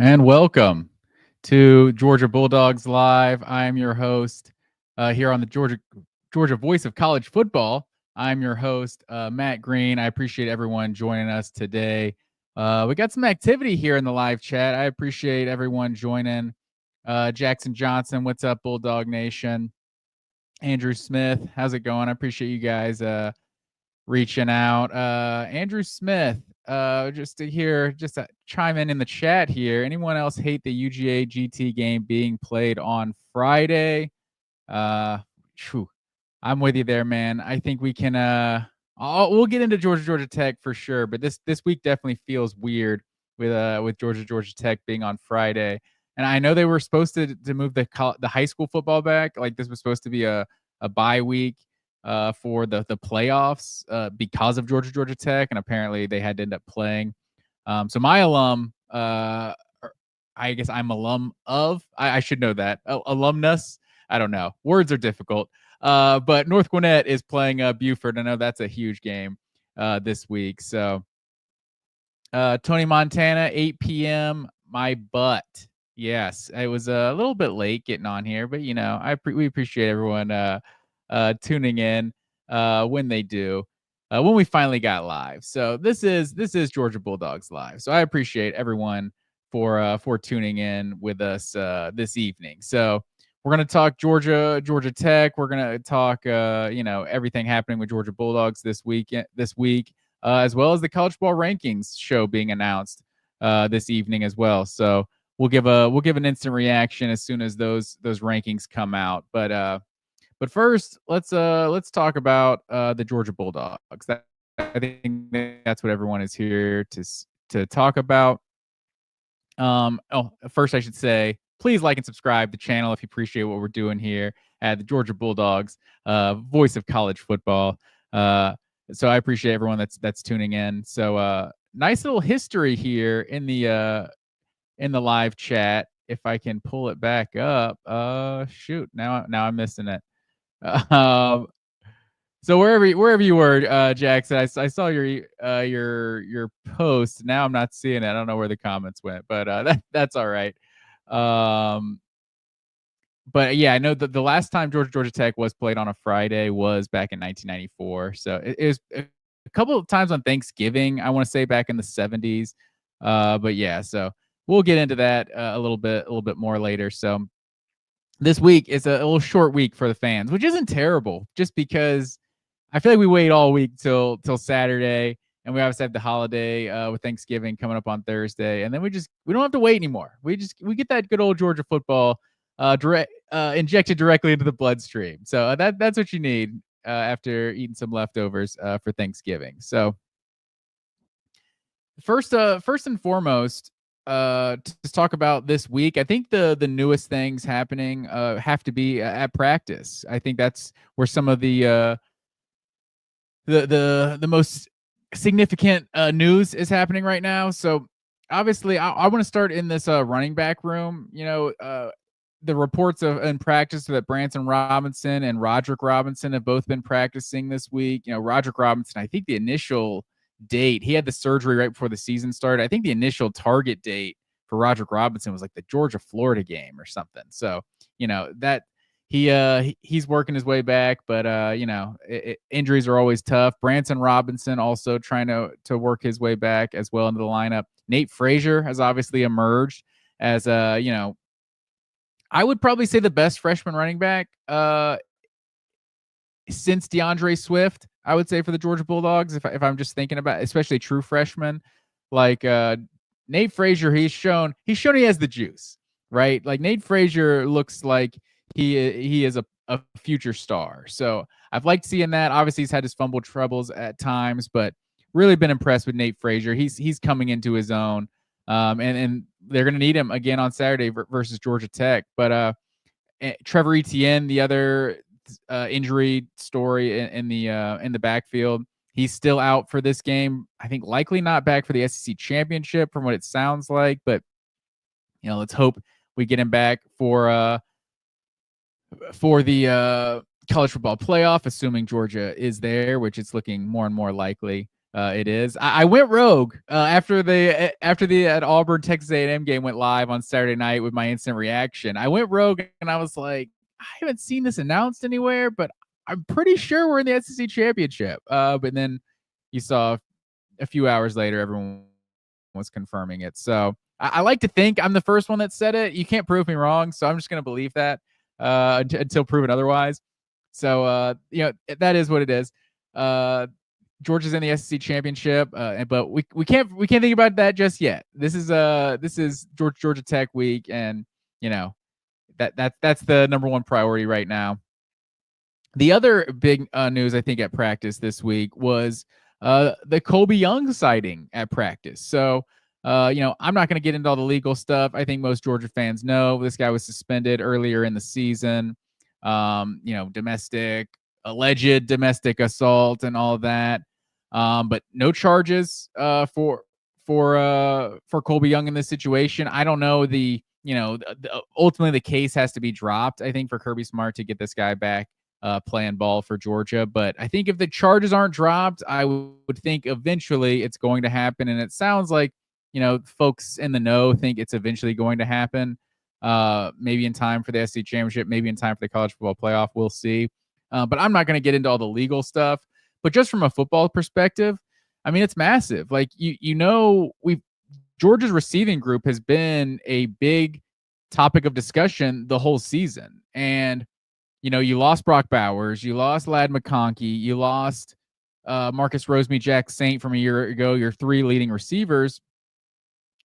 And welcome to Georgia Bulldogs Live. I am your host here on the Georgia Voice of College Football. I'm your host, Matt Green. I appreciate everyone joining us today. We got some activity here in the live chat. I appreciate everyone joining. Jackson Johnson, what's up, Bulldog Nation? Andrew Smith, how's it going? I appreciate you guys reaching out. Andrew Smith, just to chime in the chat here. Anyone else hate the UGA GT game being played on Friday? I'm with you there, man. I think we can. We'll get into Georgia Tech for sure, but this week definitely feels weird with Georgia Tech being on Friday. And I know they were supposed to move the high school football back. Like this was supposed to be a bye week for the playoffs because of Georgia Tech, and apparently they had to end up playing. So my alum, I guess I'm alum of. I should know that alumnus. I don't know. Words are difficult. But North Gwinnett is playing Buford. I know that's a huge game this week. So Tony Montana, 8 p.m. My butt. Yes, it was a little bit late getting on here, but you know, we appreciate everyone tuning in when they do. When we finally got live. So this is Georgia Bulldogs Live. So I appreciate everyone for tuning in with us this evening. So we're going to talk Georgia Tech. We're going to talk everything happening with Georgia Bulldogs this week, as well as the college ball rankings show being announced this evening as well. So we'll give an instant reaction as soon as those rankings come out. But first, let's talk about the Georgia Bulldogs. I think that's what everyone is here to talk about. First I should say, please like and subscribe to the channel if you appreciate what we're doing here at the Georgia Bulldogs, voice of college football. So I appreciate everyone that's tuning in. So nice little history here in the live chat. If I can pull it back up. Shoot, now I'm missing it. So wherever you were, Jackson, I saw your post. Now I'm not seeing it. I don't know where the comments went, but that's all right. But yeah, I know that the last time Georgia Tech was played on a Friday was back in 1994. So it was a couple of times on Thanksgiving, I want to say back in the 70s. But yeah, so we'll get into that a little bit more later. So this week is a little short week for the fans, which isn't terrible, just because I feel like we wait all week till Saturday, and we obviously have the holiday with Thanksgiving coming up on Thursday, and then we don't have to wait anymore. We get that good old Georgia football injected directly into the bloodstream. So that's what you need after eating some leftovers for Thanksgiving. So first and foremost, to talk about this week, I think the newest things happening have to be at practice. I think that's where some of the most significant news is happening right now. So obviously, I want to start in this running back room. You know, the reports in practice that Branson Robinson and Roderick Robinson have both been practicing this week. You know, Roderick Robinson, I think the initial date, he had the surgery right before the season started. I think the initial target date for Roderick Robinson was like the Georgia-Florida game or something. So, you know, that he's working his way back, but injuries are always tough. Branson Robinson also trying to work his way back as well into the lineup. Nate Frazier has obviously emerged as I would probably say the best freshman running back since DeAndre Swift, I would say, for the Georgia Bulldogs. If I'm just thinking about, especially true freshmen, like Nate Frazier, he's shown he has the juice, right? Like Nate Frazier looks like he is a future star. So I've liked seeing that. Obviously, he's had his fumble troubles at times, but really been impressed with Nate Frazier. He's coming into his own. And they're going to need him again on Saturday versus Georgia Tech. But Trevor Etienne, the other injury story in the backfield, he's still out for this game. I think likely not back for the SEC championship from what it sounds like. But let's hope we get him back for the college football playoff, assuming Georgia is there, which it's looking more and more likely. It is. I went rogue after the at Auburn Texas A&M game went live on Saturday night with my instant reaction. I went rogue and I was like, I haven't seen this announced anywhere, but I'm pretty sure we're in the SEC championship. But then you saw a few hours later, everyone was confirming it. So I like to think I'm the first one that said it. You can't prove me wrong, so I'm just gonna believe that until proven otherwise. So that is what it is. Georgia's in the SEC championship, but we can't think about that just yet. This is Georgia Tech week, and you know that's the number one priority right now. The other big news, I think, at practice this week was the Colby Young sighting at practice. So, I'm not going to get into all the legal stuff. I think most Georgia fans know this guy was suspended earlier in the season. Alleged domestic assault and all that, but no charges for Colby Young in this situation. I don't know ultimately the case has to be dropped, I think, for Kirby Smart to get this guy back playing ball for Georgia. But I think if the charges aren't dropped, I would think eventually it's going to happen. And it sounds like, folks in the know think it's eventually going to happen. Maybe in time for the SEC championship, maybe in time for the college football playoff. We'll see. But I'm not going to get into all the legal stuff. But just from a football perspective, I mean, it's massive. Like, Georgia's receiving group has been a big topic of discussion the whole season. And you lost Brock Bowers, you lost Ladd McConkey, you lost Marcus Rosemy-Jacksaint from a year ago, your three leading receivers.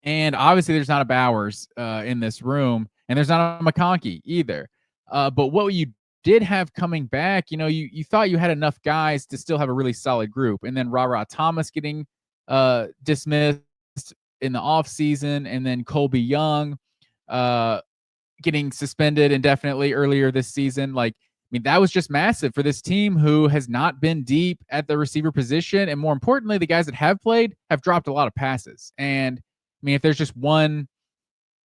And obviously there's not a Bowers in this room, and there's not a McConkey either. But what you did have coming back, you thought you had enough guys to still have a really solid group. And then Ra Thomas getting dismissed in the offseason, and then Colby Young getting suspended indefinitely earlier this season. That was just massive for this team who has not been deep at the receiver position. And more importantly, the guys that have played have dropped a lot of passes. And if there's one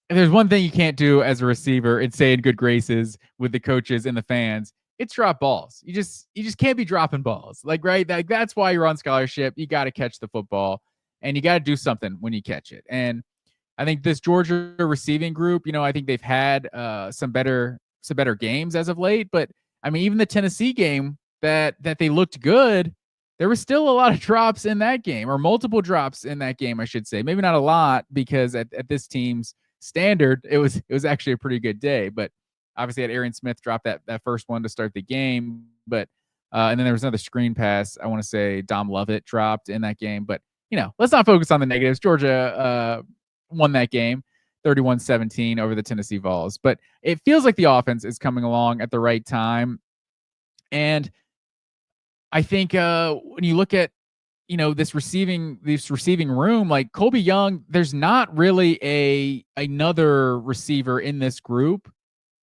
thing you can't do as a receiver and stay in good graces with the coaches and the fans, it's drop balls. You just can't be dropping balls. Right? That's why you're on scholarship. You got to catch the football, and you got to do something when you catch it. And I think this Georgia receiving group, I think they've had some better games as of late. But even the Tennessee game that they looked good, there was still a lot of drops in that game, or multiple drops in that game, I should say. Maybe not a lot, because at this team's standard, it was actually a pretty good day. But obviously, had Aaron Smith drop that first one to start the game. But and then there was another screen pass. I want to say Dom Lovett dropped in that game. But let's not focus on the negatives. Georgia won that game 31-17 over the Tennessee Vols. But it feels like the offense is coming along at the right time. And I think when you look at this receiving room, like Colby Young, there's not really another receiver in this group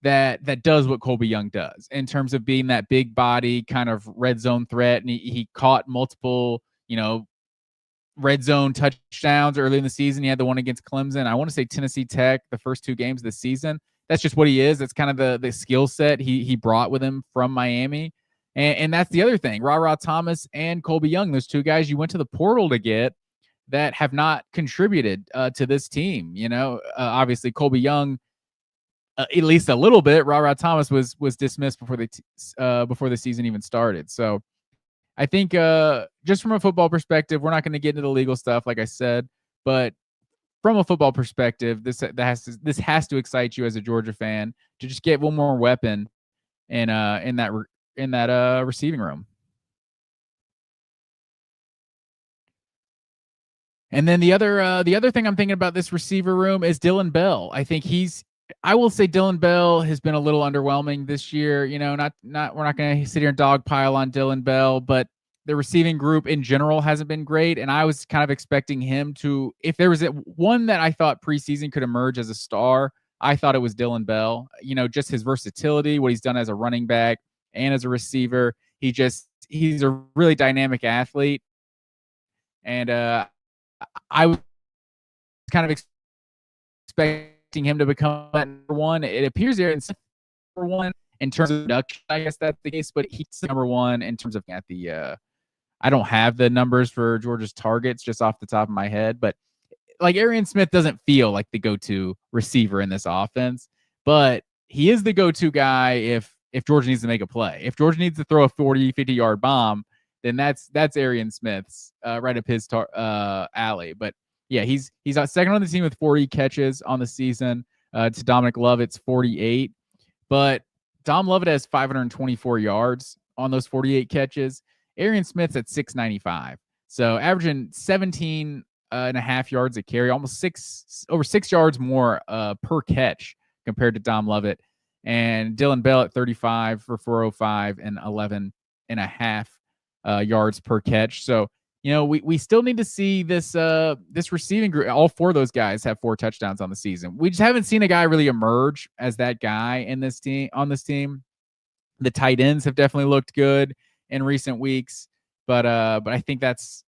that does what Colby Young does in terms of being that big body kind of red zone threat. And he caught multiple red zone touchdowns early in the season. He had the one against Clemson. I want to say Tennessee Tech, the first two games of the season. That's just what he is. That's kind of the skill set he brought with him from Miami. And that's the other thing. Ra Thomas and Colby Young, those two guys you went to the portal to get, that have not contributed to this team. Obviously Colby Young, at least a little bit. Ra Thomas was dismissed before the season even started. So I think just from a football perspective, we're not going to get into the legal stuff, like I said, but from a football perspective, this has to excite you as a Georgia fan to just get one more weapon in that receiving room. And then the other thing I'm thinking about this receiver room is Dillon Bell. I will say Dillon Bell has been a little underwhelming this year. We're not going to sit here and dogpile on Dillon Bell, but the receiving group in general hasn't been great. And I was kind of expecting him to, if there was one that I thought preseason could emerge as a star, I thought it was Dillon Bell. Just his versatility, what he's done as a running back and as a receiver. He's a really dynamic athlete. And I was kind of expecting him to become that number one. It appears there in number one in terms of production. I guess that's the case, but he's number one in terms of at the I don't have the numbers for Georgia's targets just off the top of my head, but like Arian Smith doesn't feel like the go-to receiver in this offense, but he is the go-to guy if Georgia needs to make a play. If Georgia needs to throw a 40, 50-yard bomb, then that's Arian Smith's right up his alley. But yeah, he's second on the team with 40 catches on the season to Dominic Lovett's 48. But Dom Lovett has 524 yards on those 48 catches. Arian Smith's at 695. So averaging 17 and a half yards a carry, almost over 6 yards more per catch compared to Dom Lovett. And Dylan Bell at 35 for 405 and 11 and a half yards per catch. So, you know, we still need to see this receiving group. All four of those guys have 4 touchdowns on the season. We just haven't seen a guy really emerge as that guy in this team. On this team, the tight ends have definitely looked good in recent weeks, but I think that's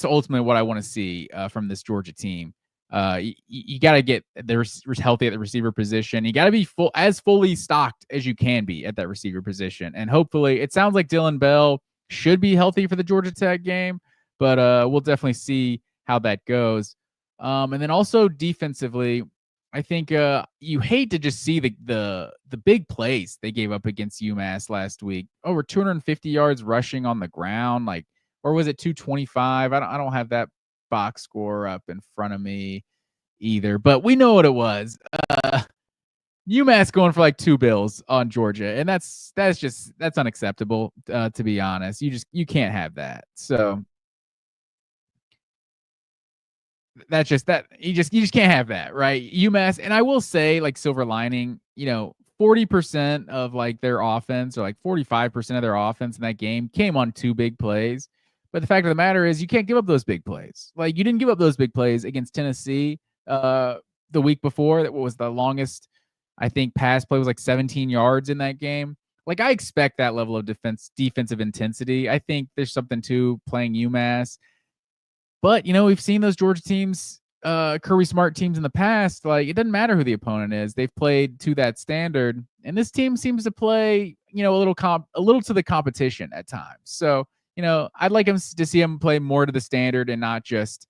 ultimately what I want to see from this Georgia team. You got to get healthy at the receiver position. You got to be fully stocked as you can be at that receiver position, and hopefully, it sounds like Dylan Bell should be healthy for the Georgia Tech game, but we'll definitely see how that goes. And then also defensively, I think you hate to just see the big plays they gave up against UMass last week. Over 250 yards rushing on the ground, like, or was it 225? I don't have that box score up in front of me either, but we know what it was. UMass going for like 2 bills on Georgia, and that's unacceptable. To be honest, you can't have that. So that's just that you just can't have that, right? UMass, and I will say, like, silver lining, 40% of like their offense, or like 45% of their offense in that game came on 2 big plays. But the fact of the matter is, you can't give up those big plays. Like, you didn't give up those big plays against Tennessee the week before. That was the longest, I think, pass play was like 17 yards in that game. Like, I expect that level of defensive intensity. I think there's something to playing UMass. But, we've seen those Georgia teams, Kirby Smart teams in the past. Like, it doesn't matter who the opponent is. They've played to that standard. And this team seems to play, a little to the competition at times. So, I'd like to see him play more to the standard and not just,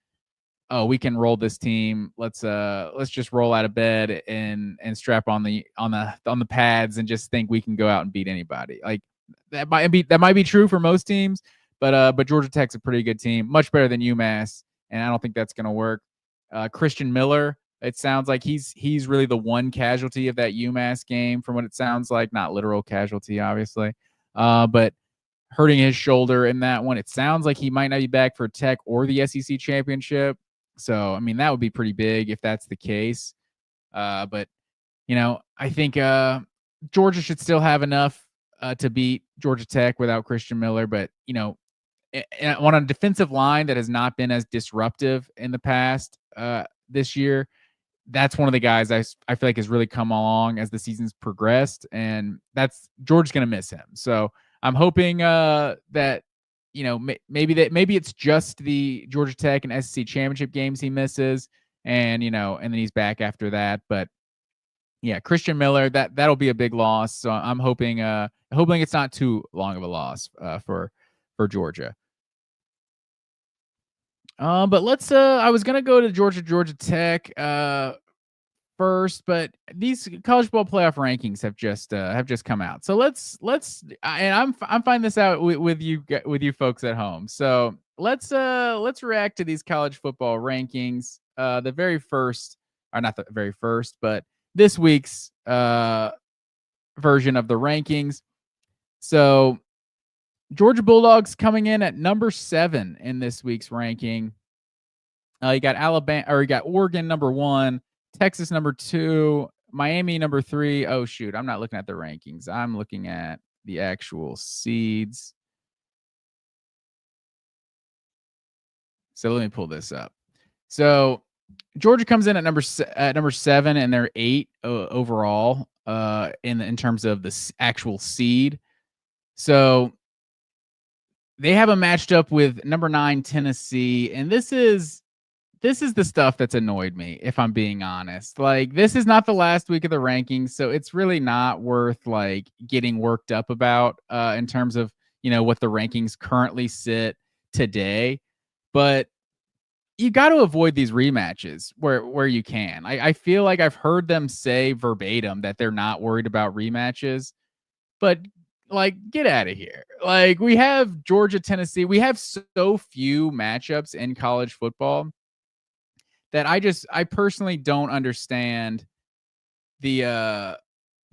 oh, we can roll this team. Let's just roll out of bed and strap on the pads and just think we can go out and beat anybody. Like, that might be true for most teams, but Georgia Tech's a pretty good team, much better than UMass, and I don't think that's going to work. Christian Miller, it sounds like he's really the one casualty of that UMass game, from what it sounds like. Not literal casualty, obviously, but hurting his shoulder in that one. It sounds like he might not be back for Tech or the SEC championship. So, I mean, that would be pretty big if that's the case. But, I think Georgia should still have enough to beat Georgia Tech without Christian Miller. But, on a defensive line that has not been as disruptive in the past this year, that's one of the guys I feel like has really come along as the season's progressed. And Georgia's going to miss him. So, I'm hoping that, maybe it's just the Georgia Tech and SEC championship games he misses, and and then he's back after that. But yeah, Christian Miller, that'll be a big loss. So I'm hoping it's not too long of a loss for Georgia. But let's I was gonna go to Georgia Tech first, but these college football playoff rankings have just come out. So let's and I'm finding this out with you folks at home. So let's react to these college football rankings. The very first, or not the very first, but this week's version of the rankings. So Georgia Bulldogs coming in at number 7 in this week's ranking. You got Oregon number 1, Texas number 2, Miami number 3. Oh shoot, I'm not looking at the rankings. I'm looking at the actual seeds. So let me pull this up. So Georgia comes in at number 7, and they're 8 overall in terms of the actual seed. So they have a matched up with number 9 Tennessee, and this is the stuff that's annoyed me, if I'm being honest. Like, this is not the last week of the rankings, so it's really not worth like getting worked up about in terms of, what the rankings currently sit today. But you got to avoid these rematches where you can. I feel like I've heard them say verbatim that they're not worried about rematches, but like, get out of here. Like, we have Georgia, Tennessee. We have so few matchups in college football that I personally don't understand the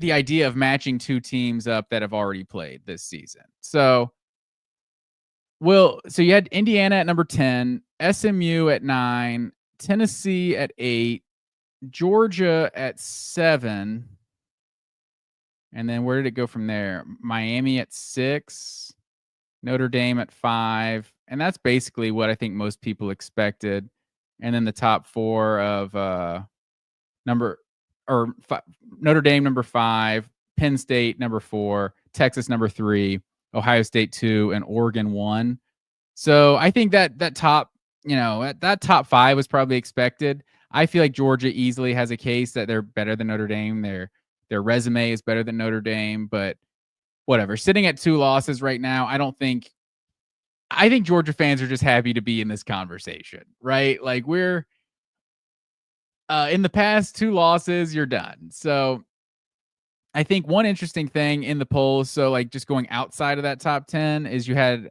idea of matching two teams up that have already played this season. So you had Indiana at number 10, SMU at 9, Tennessee at 8, Georgia at 7. And then where did it go from there? Miami at 6, Notre Dame at 5. And that's basically what I think most people expected. And then the top 4 of Notre Dame number 5, Penn State number 4, Texas number 3, Ohio State 2, and Oregon 1. So I think that top, that top 5 was probably expected. I feel like Georgia easily has a case that they're better than Notre Dame. Their resume is better than Notre Dame, but whatever. Sitting at 2 losses right now, I think Georgia fans are just happy to be in this conversation, right? Like, we're in the past 2 losses, you're done. So I think one interesting thing in the polls, so like just going outside of that top 10, is you had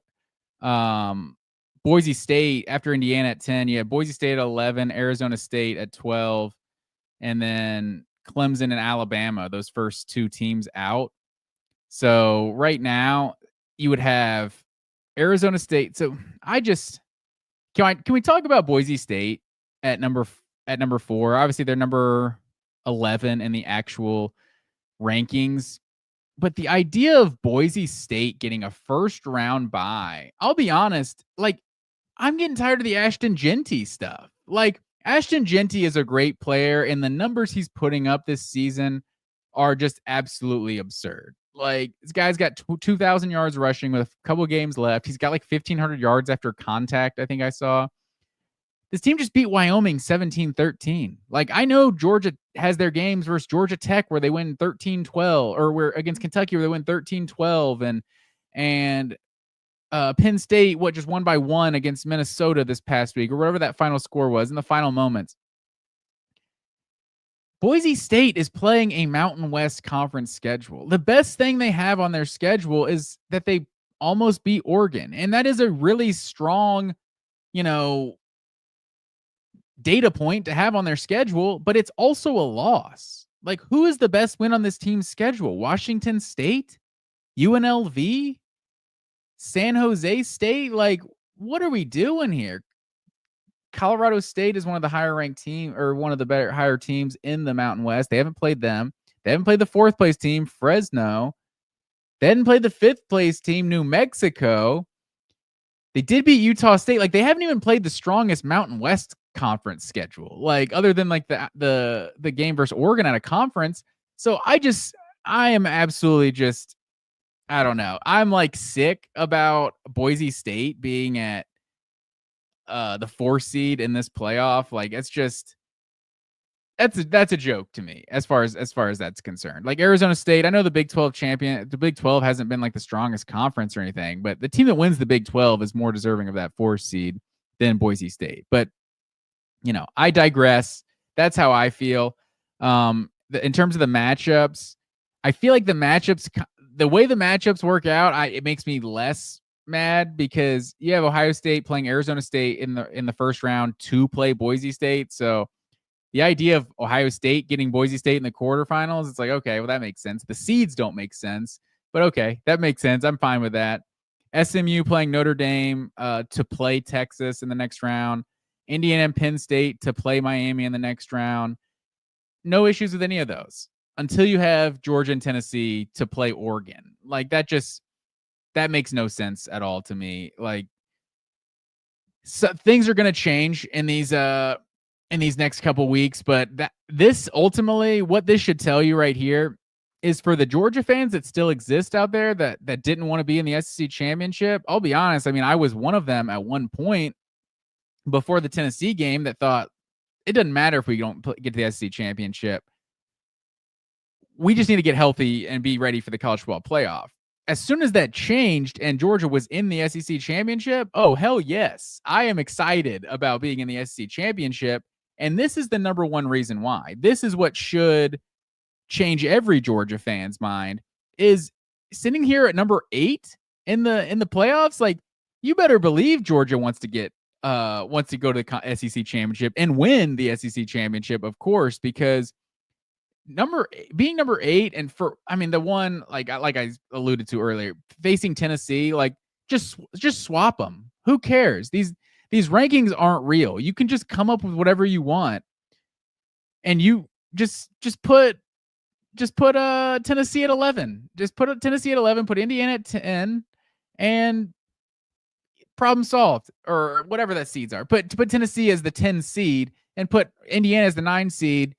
Boise State after Indiana at 10. You had Boise State at 11, Arizona State at 12, and then Clemson and Alabama, those first 2 teams out. So right now you would have Arizona State. So can we talk about Boise State at number 4? Obviously they're number 11 in the actual rankings. But the idea of Boise State getting a first round bye, I'll be honest, like, I'm getting tired of the Ashton Jeanty stuff. Like, Ashton Jeanty is a great player, and the numbers he's putting up this season are just absolutely absurd. Like, this guy's got 2,000 yards rushing with a couple games left. He's got like 1,500 yards after contact, I think I saw. This team just beat Wyoming 17-13. Like, I know Georgia has their games versus Georgia Tech where they win 13-12, or where against Kentucky where they win 13-12, and Penn State just won by 1 against Minnesota this past week, or whatever that final score was in the final moments. Boise State is playing a Mountain West Conference schedule. The best thing they have on their schedule is that they almost beat Oregon, and that is a really strong, data point to have on their schedule, but it's also a loss. Like, who is the best win on this team's schedule? Washington State? UNLV? San Jose State? Like, what are we doing here? Colorado State is one of the higher ranked team, or one of the higher teams in the Mountain West. They haven't played them. They haven't played the 4th place team, Fresno. They hadn't played the 5th place team, New Mexico. They did beat Utah State. Like, they haven't even played the strongest Mountain West conference schedule, like, other than like the game versus Oregon at a conference. So I am absolutely just, I don't know. I'm like sick about Boise State being at the 4 seed in this playoff. Like, it's just, that's a joke to me as far as that's concerned. Like, Arizona State, I know the Big 12 champion. The Big 12 hasn't been like the strongest conference or anything, but the team that wins the Big 12 is more deserving of that 4 seed than Boise State. But I digress. That's how I feel. In terms of the matchups, I feel like the way the matchups work out, it makes me less mad, because you have Ohio State playing Arizona State in the first round to play Boise State. So the idea of Ohio State getting Boise State in the quarterfinals, it's like, okay, well, that makes sense. The seeds don't make sense, but okay, that makes sense. I'm fine with that. SMU playing Notre Dame to play Texas in the next round. Indiana and Penn State to play Miami in the next round. No issues with any of those until you have Georgia and Tennessee to play Oregon. Like, that makes no sense at all to me. Like, so things are going to change in these next couple weeks, but this ultimately, what this should tell you right here is, for the Georgia fans that still exist out there that didn't want to be in the SEC championship. I'll be honest. I mean, I was one of them at one point before the Tennessee game that thought it doesn't matter if we don't get to the SEC championship. We just need to get healthy and be ready for the college football playoff. as soon as that changed and Georgia was in the SEC championship, oh, hell yes. I am excited about being in the SEC championship. And this is the number one reason why. This is what should change every Georgia fan's mind is sitting here at number 8 in the playoffs. Like, you better believe Georgia wants to go to the SEC championship and win the SEC championship, of course, because being number 8 and the one like I alluded to earlier, facing Tennessee, like just swap them. Who cares? These rankings aren't real. You can just come up with whatever you want, and you just put Tennessee at 11. Just put Tennessee at 11. Put Indiana at 10, and problem solved, or whatever that seeds are. Put Tennessee as the 10 seed and put Indiana as the 9 seed.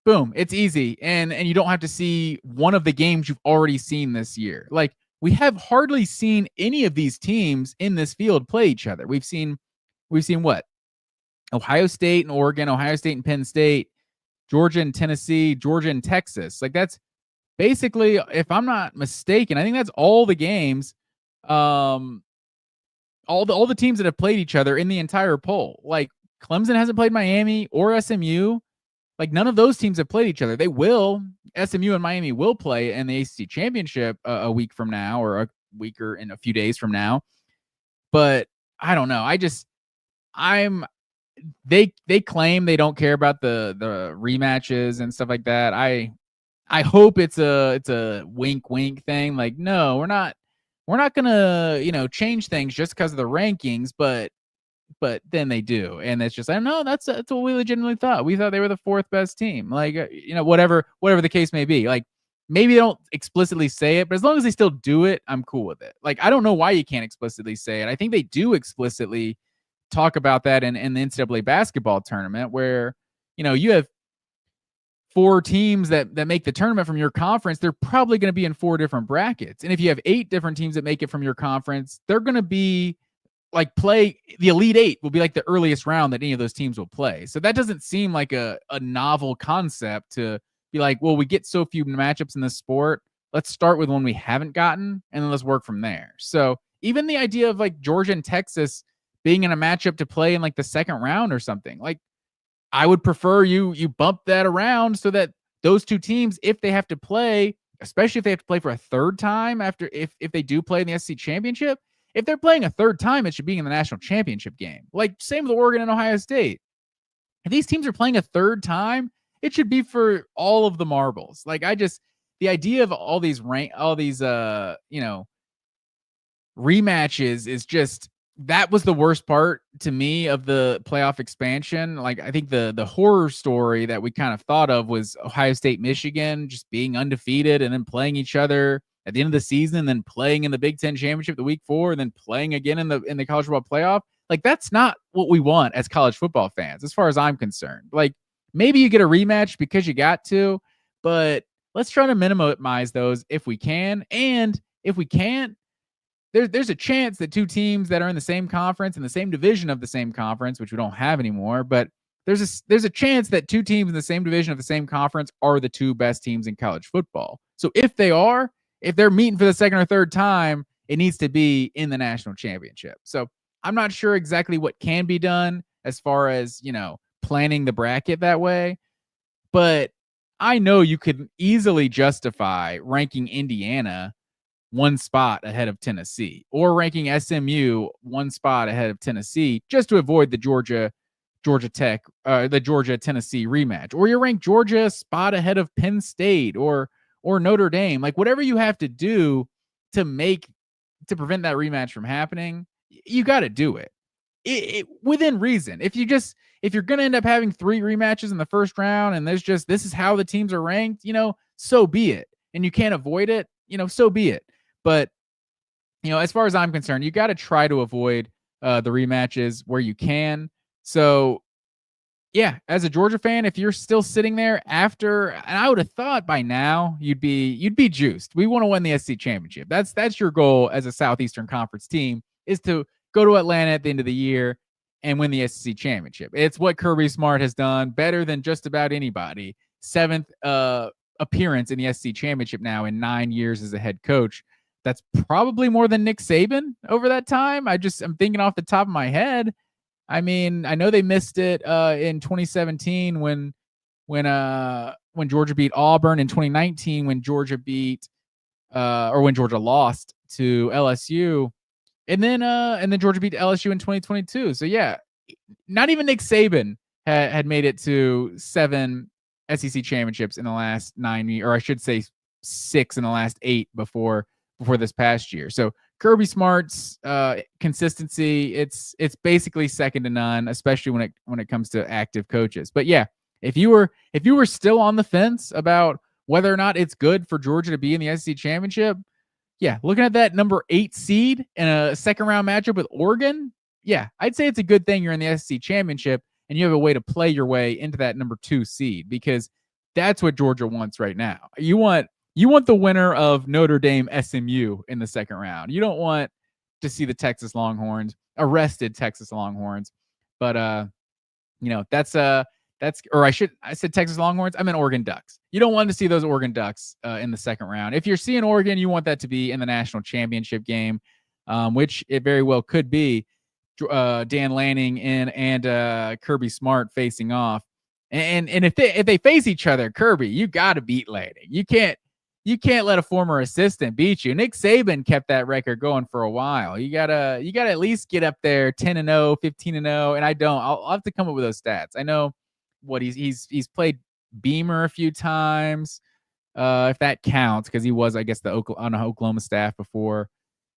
Boom, it's easy, and you don't have to see one of the games you've already seen this year. Like, we have hardly seen any of these teams in this field play each other. We've seen what? Ohio State and Oregon, Ohio State and Penn State, Georgia and Tennessee, Georgia and Texas. Like, that's basically, if I'm not mistaken, I think that's all the games, all the teams that have played each other in the entire poll. Like, Clemson hasn't played Miami or SMU. Like, none of those teams have played each other. They will. SMU and Miami will play in the ACC championship a week from now, or a week or in a few days from now. But I don't know. They claim they don't care about the rematches and stuff like that. I hope it's a wink wink thing. Like, no, we're not gonna change things just because of the rankings, but then they do, and it's just, I don't know. That's what we legitimately thought. We thought they were the 4th best team. Like, whatever the case may be. Like, maybe they don't explicitly say it, but as long as they still do it, I'm cool with it. Like, I don't know why you can't explicitly say it. I think they do explicitly talk about that in the NCAA basketball tournament, where you have 4 teams that make the tournament from your conference. They're probably going to be in 4 different brackets, and if you have 8 different teams that make it from your conference, they're going to be like, play the Elite 8 will be like the earliest round that any of those teams will play. So that doesn't seem like a novel concept to be like, well, we get so few matchups in this sport. Let's start with one we haven't gotten, and then let's work from there. So even the idea of like Georgia and Texas being in a matchup to play in like the second round or something, like, I would prefer you bump that around so that those 2 teams, if they have to play, especially if they have to play for a third time after, if they do play in the SEC championship, if they're playing a third time, it should be in the national championship game. Like, same with Oregon and Ohio State. If these teams are playing a third time, it should be for all of the marbles. Like, the idea of all these rematches is just, that was the worst part to me of the playoff expansion. Like, I think the horror story that we kind of thought of was Ohio State, Michigan just being undefeated and then playing each other at the end of the season, then playing in the Big Ten championship the week 4, and then playing again in the college football playoff. Like, that's not what we want as college football fans, as far as I'm concerned. Like, maybe you get a rematch because you got to, but let's try to minimize those if we can. And if we can't, there's a chance that 2 teams that are in the same conference, in the same division of the same conference, which we don't have anymore, but there's a chance that 2 teams in the same division of the same conference are the 2 best teams in college football. So if they're meeting for the second or third time, it needs to be in the national championship. So I'm not sure exactly what can be done as far as, planning the bracket that way, but I know you could easily justify ranking Indiana 1 spot ahead of Tennessee, or ranking SMU 1 spot ahead of Tennessee, just to avoid the Georgia Tennessee rematch. Or you rank Georgia a spot ahead of Penn State or Notre Dame. Like, whatever you have to do to prevent that rematch from happening, you got to do it. Within reason. If you're going to end up having 3 rematches in the first round, and this is how the teams are ranked, so be it. And you can't avoid it, so be it. But, as far as I'm concerned, you got to try to avoid the rematches where you can. So, yeah, as a Georgia fan, if you're still sitting there after, and I would have thought by now you'd be juiced. We want to win the SEC championship. That's your goal as a Southeastern Conference team, is to go to Atlanta at the end of the year and win the SEC championship. It's what Kirby Smart has done better than just about anybody. 7th appearance in the SEC championship now in 9 years as a head coach. that's probably more than Nick Saban over that time. I'm thinking off the top of my head. I mean, I know they missed it in 2017 when Georgia beat Auburn, in 2019 when Georgia beat or when Georgia lost to LSU, and then Georgia beat LSU in 2022. So yeah, not even Nick Saban had made it to 7 SEC championships in the last 9 years, or I should say 6 in the last 8 before this past year. So Kirby Smart's consistency, it's basically second to none, especially when it comes to active coaches. But yeah, if you were still on the fence about whether or not it's good for Georgia to be in the SEC championship, yeah, looking at that number 8 seed in a second round matchup with Oregon, yeah, I'd say it's a good thing you're in the SEC championship and you have a way to play your way into that number 2 seed, because that's what Georgia wants right now. You want the winner of Notre Dame SMU in the second round. You don't want to see the Texas Longhorns, arrested Texas Longhorns. But I said Texas Longhorns. I meant Oregon Ducks. You don't want to see those Oregon Ducks in the second round. If you're seeing Oregon, you want that to be in the national championship game, which it very well could be. Dan Lanning and Kirby Smart facing off, and if they face each other, Kirby, you got to beat Lanning. You can't let a former assistant beat you. Nick Saban kept that record going for a while. You gotta at least get up there 10-0, 15-0, and I'll have to come up with those stats. I know what he's played Beamer a few times, if that counts, because he was, I guess, on the Oklahoma staff before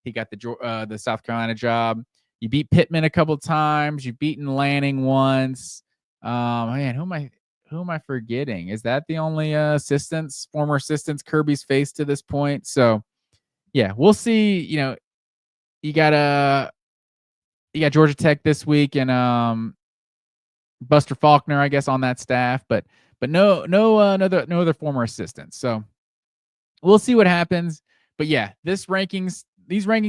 he got the South Carolina job. You beat Pittman a couple times. You've beaten Lanning once. Man, who am I forgetting? Is that the only former assistants Kirby's faced to this point? So yeah, we'll see. You got Georgia Tech this week, and Buster Faulkner, I guess, on that staff, but no other former assistants. So we'll see what happens. But yeah, these rankings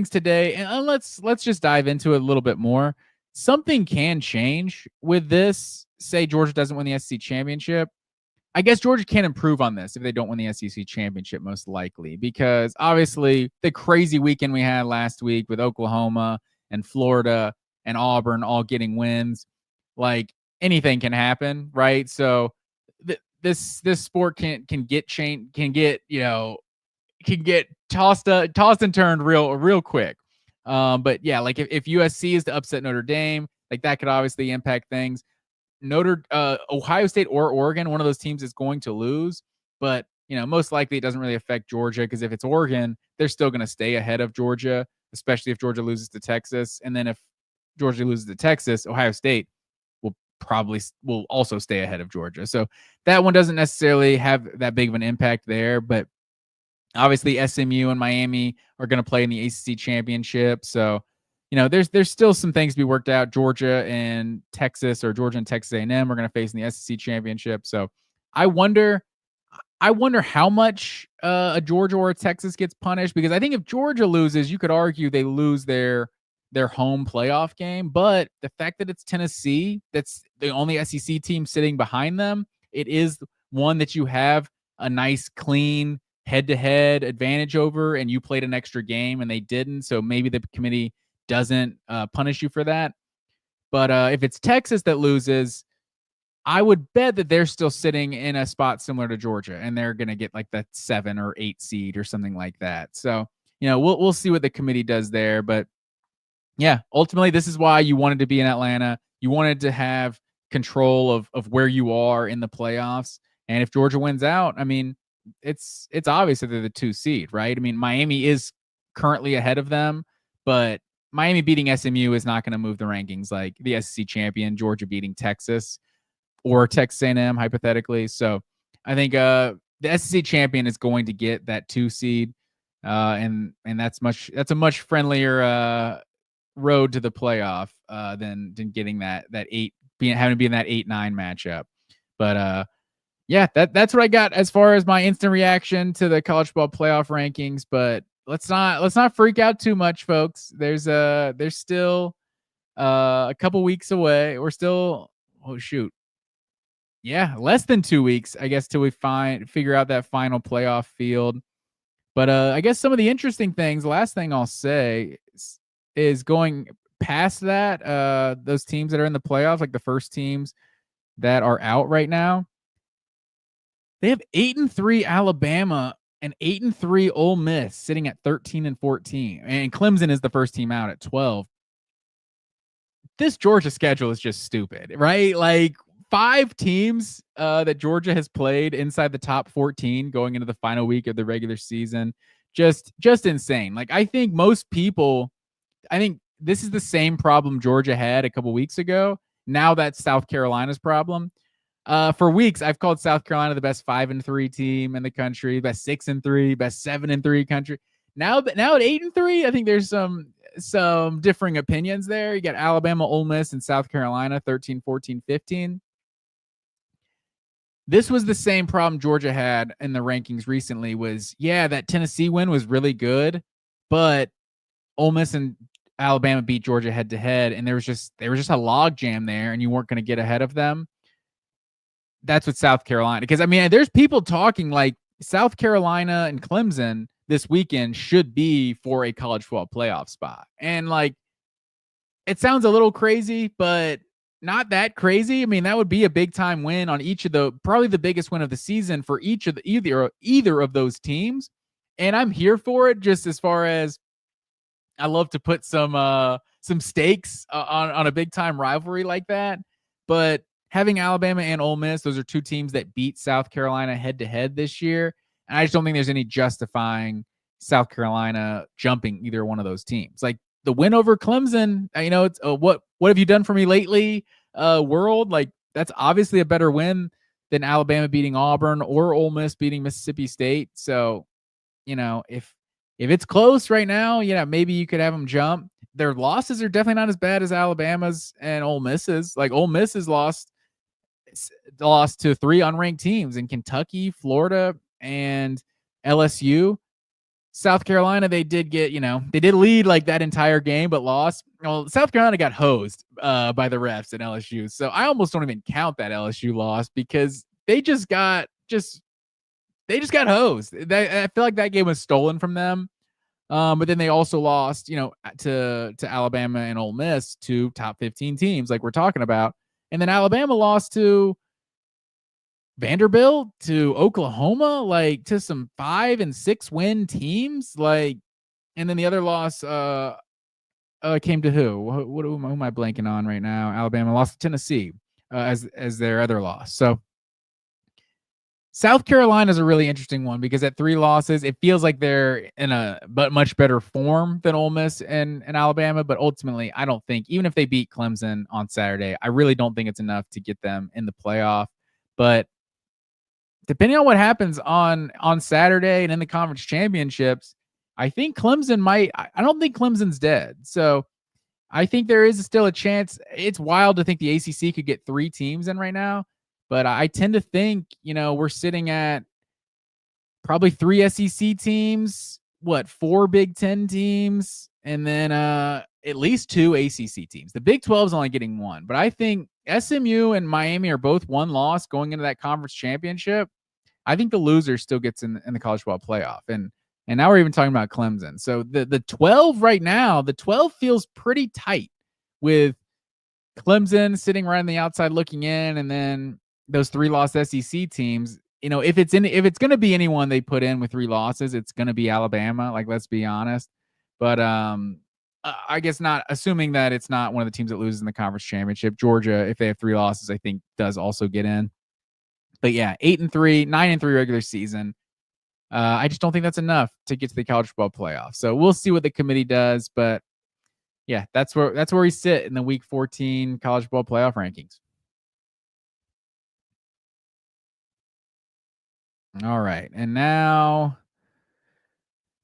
today, and let's just dive into it a little bit more. Something can change with this. Say Georgia doesn't win the SEC championship. I guess Georgia can improve on this if they don't win the SEC championship, most likely, because obviously the crazy weekend we had last week with Oklahoma and Florida and Auburn all getting wins, like anything can happen, right? So this sport can get tossed and turned real quick. But yeah, like if USC is to upset Notre Dame, like that could obviously impact things. Ohio State or Oregon, one of those teams is going to lose, but most likely it doesn't really affect Georgia, because if it's Oregon, they're still going to stay ahead of Georgia, especially if Georgia loses to Texas. And then if Georgia loses to Texas, Ohio State will also stay ahead of Georgia. So that one doesn't necessarily have that big of an impact there, but obviously SMU and Miami are going to play in the ACC championship. So, there's still some things to be worked out. Georgia and Texas A&M are going to face in the SEC championship. So I wonder how much a Georgia or a Texas gets punished, because I think if Georgia loses, you could argue they lose their home playoff game. But the fact that it's Tennessee, that's the only SEC team sitting behind them, it is one that you have a nice, clean head-to-head advantage over, and you played an extra game and they didn't. So maybe the committee doesn't punish you for that. But if it's Texas that loses, I would bet that they're still sitting in a spot similar to Georgia, and they're going to get like that 7 or 8 seed or something like that. So, we'll see what the committee does there. But yeah, ultimately, this is why you wanted to be in Atlanta. You wanted to have control of where you are in the playoffs. And if Georgia wins out, I mean, it's obvious that they're the 2 seed, right? I mean, Miami is currently ahead of them, but Miami beating SMU is not going to move the rankings like the SEC champion Georgia beating Texas or Texas A&M, hypothetically. So I think the SEC champion is going to get that 2 seed, and that's a much friendlier road to the playoff than getting that 8, having to be in that 8-9 matchup. But yeah, that's what I got as far as my instant reaction to the college football playoff rankings. But let's not freak out too much, folks. There's still a couple weeks away. We're still, less than 2 weeks, I guess, till we figure out that final playoff field. But I guess some of the interesting things, the last thing I'll say is going past that, those teams that are in the playoffs, like the first teams that are out right now, they have 8-3 Alabama and 8-3 Ole Miss sitting at 13-14. And Clemson is the first team out at 12. This Georgia schedule is just stupid, right? Like 5 teams that Georgia has played inside the top 14 going into the final week of the regular season. Just insane. Like I think this is the same problem Georgia had a couple weeks ago. Now that's South Carolina's problem. For weeks, I've called South Carolina the best 5-3 team in the country, best 6-3, best 7-3 country. Now at 8-3, I think there's some differing opinions there. You got Alabama, Ole Miss, and South Carolina 13, 14, 15. This was the same problem Georgia had in the rankings recently. Was that Tennessee win was really good, but Ole Miss and Alabama beat Georgia head to head, and there was just a log jam there, and you weren't going to get ahead of them. That's what South Carolina, because I mean, there's people talking like South Carolina and Clemson this weekend should be for a college football playoff spot. And like, it sounds a little crazy, but not that crazy. I mean, that would be a big time win on each of probably the biggest win of the season for each of either of those teams. And I'm here for it, just as far as I love to put some stakes on a big time rivalry like that. But having Alabama and Ole Miss, those are 2 teams that beat South Carolina head to head this year. And I just don't think there's any justifying South Carolina jumping either one of those teams. Like the win over Clemson, it's what have you done for me lately? World, like that's obviously a better win than Alabama beating Auburn or Ole Miss beating Mississippi State. So, if it's close right now, maybe you could have them jump. Their losses are definitely not as bad as Alabama's and Ole Miss's. Like Ole Miss has lost to 3 unranked teams in Kentucky, Florida, and LSU. South Carolina, they did get, they did lead like that entire game, but lost. Well, South Carolina got hosed by the refs at LSU. So I almost don't even count that LSU loss because they just got hosed. I feel like that game was stolen from them. But then they also lost, to Alabama and Ole Miss, 2 top 15 teams like we're talking about. And then Alabama lost to Vanderbilt, to Oklahoma, like to some 5 and 6 win teams. Like, and then the other loss came to who? Who am I blanking on right now? Alabama lost to Tennessee as their other loss. So South Carolina is a really interesting one because at 3 losses, it feels like they're in a much better form than Ole Miss and Alabama. But ultimately, I don't think, even if they beat Clemson on Saturday, I really don't think it's enough to get them in the playoff. But depending on what happens on Saturday and in the conference championships, I think Clemson might. I don't think Clemson's dead. So I think there is still a chance. It's wild to think the ACC could get 3 teams in right now. But I tend to think, we're sitting at probably 3 SEC teams, 4 Big Ten teams, and then at least 2 ACC teams. The Big 12 is only getting 1. But I think SMU and Miami are both 1 loss going into that conference championship. I think the loser still gets in the college football playoff. And now we're even talking about Clemson. So the 12 right now, the 12 feels pretty tight with Clemson sitting right on the outside looking in, and then those 3 lost SEC teams. If it's going to be anyone they put in with 3 losses, it's going to be Alabama. Like, let's be honest. But I guess not, assuming that it's not one of the teams that loses in the conference championship. Georgia, if they have 3 losses, I think does also get in. But yeah, 8-3, 9-3 regular season. I just don't think that's enough to get to the college football playoff. So we'll see what the committee does. But yeah, that's where we sit in the Week 14 college football playoff rankings. All right. And now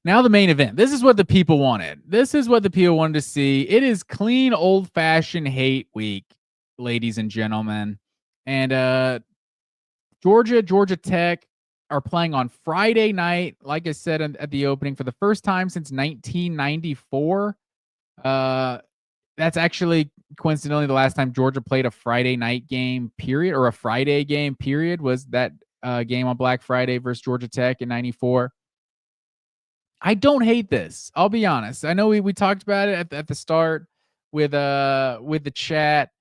the main event. This is what the people wanted. This is what the people wanted to see. It is clean, old-fashioned hate week, ladies and gentlemen. And Georgia Tech are playing on Friday night, like I said at the opening, for the first time since 1994. That's actually coincidentally the last time Georgia played a Friday night game, period, or a Friday game, period, was that game on Black Friday versus Georgia Tech in 94. I don't hate this. I'll be honest. I know we talked about it at the start with the chat.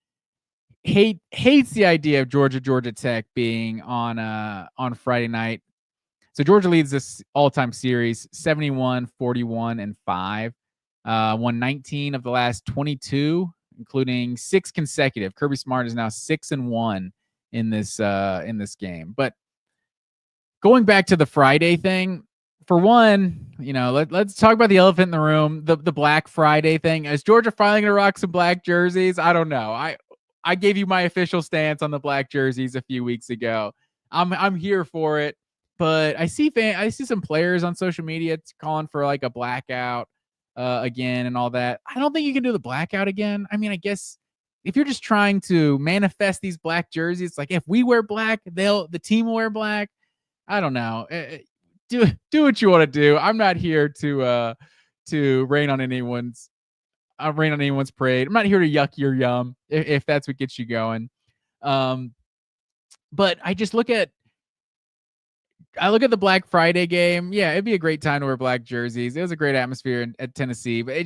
Hates the idea of Georgia Tech being on Friday night. So Georgia leads this all-time series 71, 41, and 5. Won 19 of the last 22, including 6 consecutive. Kirby Smart is now 6-1 in this game. But going back to the Friday thing, for one, let's talk about the elephant in the room, the Black Friday thing. Is Georgia finally going to rock some black jerseys? I don't know. I gave you my official stance on the black jerseys a few weeks ago. I'm here for it, but I see some players on social media calling for like a blackout again and all that. I don't think you can do the blackout again. I mean, I guess if you're just trying to manifest these black jerseys, like if we wear black, the team will wear black. I don't know. Do what you want to do. I'm not here to rain on anyone's parade. I'm not here to yuck your yum if that's what gets you going. But I look at the Black Friday game. Yeah, it'd be a great time to wear black jerseys. It was a great atmosphere at Tennessee, but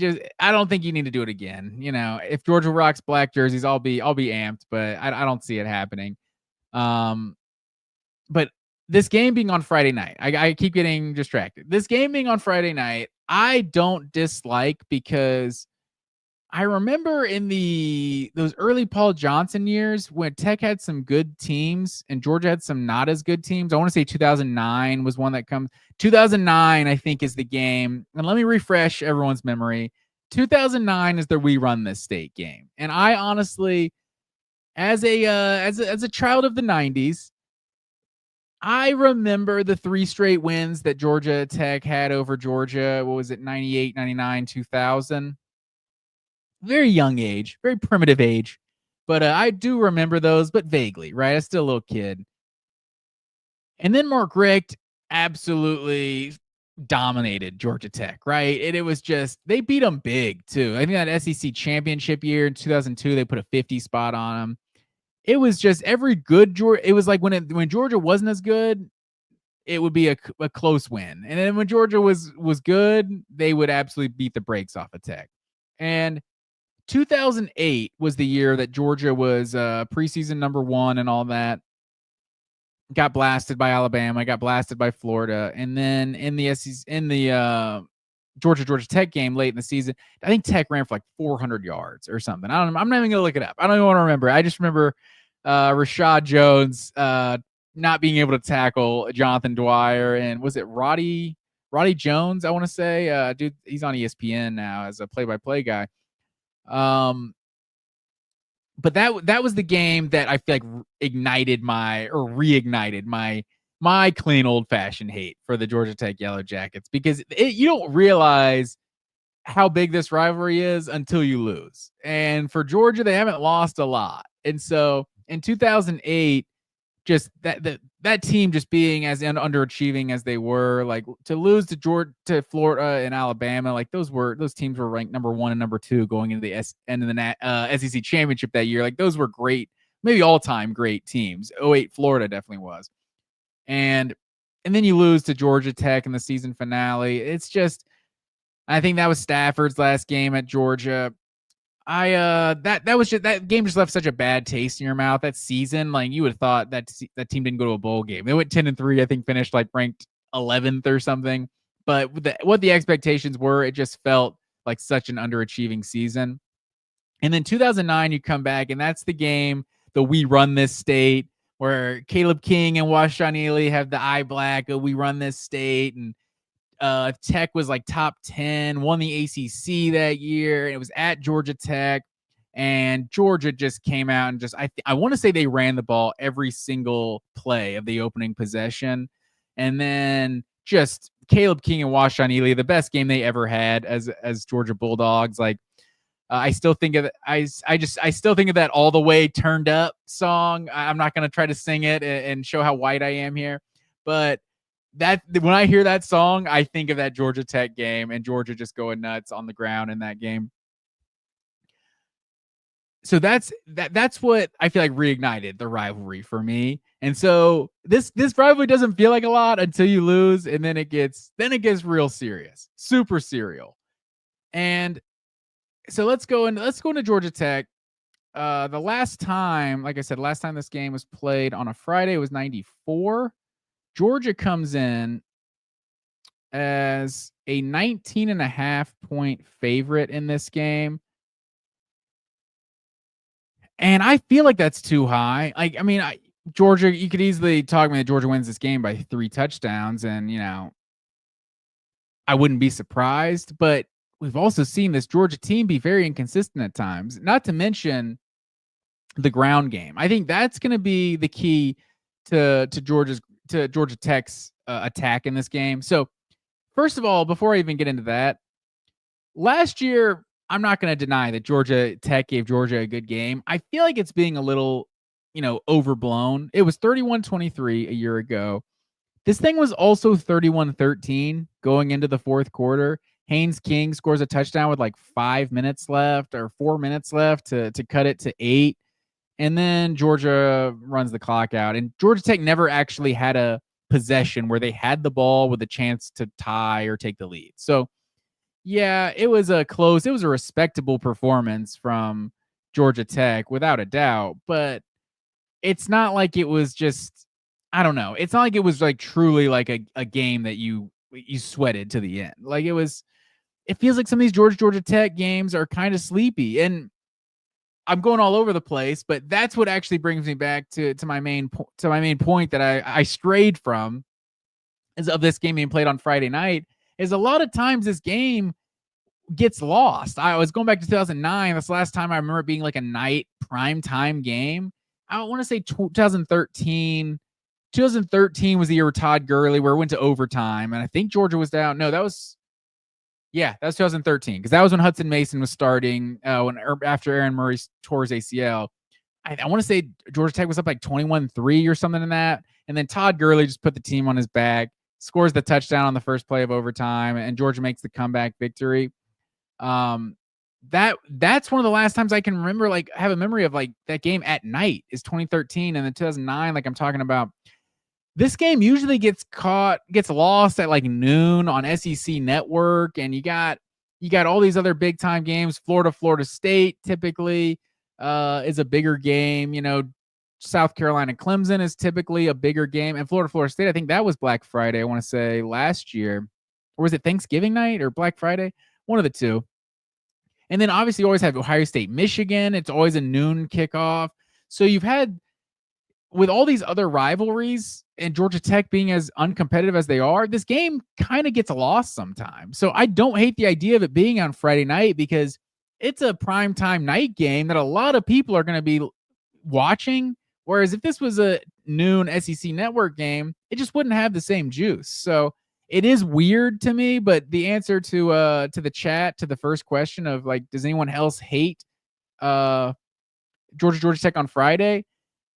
I don't think you need to do it again. If Georgia rocks black jerseys, I'll be amped, but I don't see it happening. But this game being on Friday night, I keep getting distracted. This game being on Friday night, I don't dislike because I remember in those early Paul Johnson years when Tech had some good teams and Georgia had some not as good teams. I want to say 2009 was one that comes. 2009, I think, is the game. And let me refresh everyone's memory. 2009 is the We Run This State game. And I honestly, as a child of the 90s, I remember the 3 straight wins that Georgia Tech had over Georgia. What was it? 98, 99, 2000. Very young age, very primitive age. But I do remember those, but vaguely, right? I was still a little kid. And then Mark Richt absolutely dominated Georgia Tech, right? And it was just, they beat them big too. I think that SEC championship year in 2002, they put a 50 spot on them. It was just every good Georgia. It was like when Georgia wasn't as good, it would be a close win. And then when Georgia was good, they would absolutely beat the brakes off of Tech. And 2008 was the year that Georgia was preseason number 1 and all that. Got blasted by Alabama, got blasted by Florida, and then in the Georgia Tech game late in the season, I think Tech ran for like 400 yards or something. I'm not even gonna look it up. I don't even want to remember. I just remember Rashad Jones not being able to tackle Jonathan Dwyer, and was it Roddy Jones? I want to say, dude, he's on ESPN now as a play-by-play guy. But that was the game that I feel like reignited my clean old-fashioned hate for the Georgia Tech Yellow Jackets, because you don't realize how big this rivalry is until you lose. And for Georgia, they haven't lost a lot. And so in 2008, just that team just being as underachieving as they were, like to lose to Florida and Alabama, like those teams were ranked number 1 and number 2 going into the SEC championship that year. Like those were great, maybe all-time great teams. 08 Florida definitely was. And then you lose to Georgia Tech in the season finale. It's just, I think that was Stafford's last game at Georgia. That game just left such a bad taste in your mouth. That season, like you would have thought that team didn't go to a bowl game. They went 10-3, I think, finished like ranked 11th or something. But what the expectations were, it just felt like such an underachieving season. And then 2009, you come back, and that's the game that We Run This State, where Caleb King and Washaun Ely have the eye black. We run this state, and Tech was like top 10, won the ACC that year. And it was at Georgia Tech, and Georgia just came out and just, I want to say they ran the ball every single play of the opening possession. And then just Caleb King and Washaun Ely, the best game they ever had as Georgia Bulldogs. Like, I still think of I still think of that All the Way Turned Up song. I'm not going to try to sing it and show how white I am here, but that when I hear that song, I think of that Georgia Tech game and Georgia just going nuts on the ground in that game. So that's what I feel like reignited the rivalry for me. And so this rivalry doesn't feel like a lot until you lose, and then it gets real serious, super serial. And so let's go into Georgia Tech. The last time, like I said, last time this game was played on a Friday was 94. Georgia comes in as a 19.5 point favorite in this game. And I feel like that's too high. Like, I mean, Georgia, you could easily talk me that Georgia wins this game by 3 touchdowns, and I wouldn't be surprised. But we've also seen this Georgia team be very inconsistent at times. Not to mention the ground game. I think that's going to be the key to Georgia Tech's attack in this game. So first of all, before I even get into that, last year I'm not going to deny that Georgia Tech gave Georgia a good game. I feel like it's being a little, overblown. It was 31-23 a year ago. This thing was also 31-13 going into the fourth quarter. Haynes King scores a touchdown with like 5 minutes left or 4 minutes left to cut it to 8. And then Georgia runs the clock out. And Georgia Tech never actually had a possession where they had the ball with a chance to tie or take the lead. So, yeah, it was a respectable performance from Georgia Tech without a doubt. But it's not like it was just, I don't know. It's not like it was like truly like a game that you sweated to the end. Like it feels like some of these Georgia Tech games are kind of sleepy. And I'm going all over the place, but that's what actually brings me back to my main point that I strayed from is of this game being played on Friday night. Is a lot of times this game gets lost. I was going back to 2009. That's the last time I remember it being like a night prime time game. I want to say 2013. 2013 was the year with Todd Gurley where it went to overtime, and I think Georgia was down. No, that was 2013 because that was when Hudson Mason was starting after Aaron Murray tore his ACL. I want to say Georgia Tech was up like 21-3 or something in that, and then Todd Gurley just put the team on his back, scores the touchdown on the first play of overtime, and Georgia makes the comeback victory. That's one of the last times I can remember, like, have a memory of like that game at night is 2013, and then 2009, like I'm talking about. This game usually gets lost at like noon on SEC Network, and you got all these other big time games. Florida State typically is a bigger game. South Carolina Clemson is typically a bigger game, and Florida State, I think that was Black Friday. I want to say last year, or was it Thanksgiving night or Black Friday? One of the two. And then obviously you always have Ohio State, Michigan. It's always a noon kickoff. So you've had, with all these other rivalries and Georgia Tech being as uncompetitive as they are, this game kind of gets lost sometimes. So I don't hate the idea of it being on Friday night because it's a primetime night game that a lot of people are going to be watching. Whereas if this was a noon SEC Network game, it just wouldn't have the same juice. So it is weird to me, but the answer to the chat, to the first question of like, does anyone else hate Georgia Tech on Friday?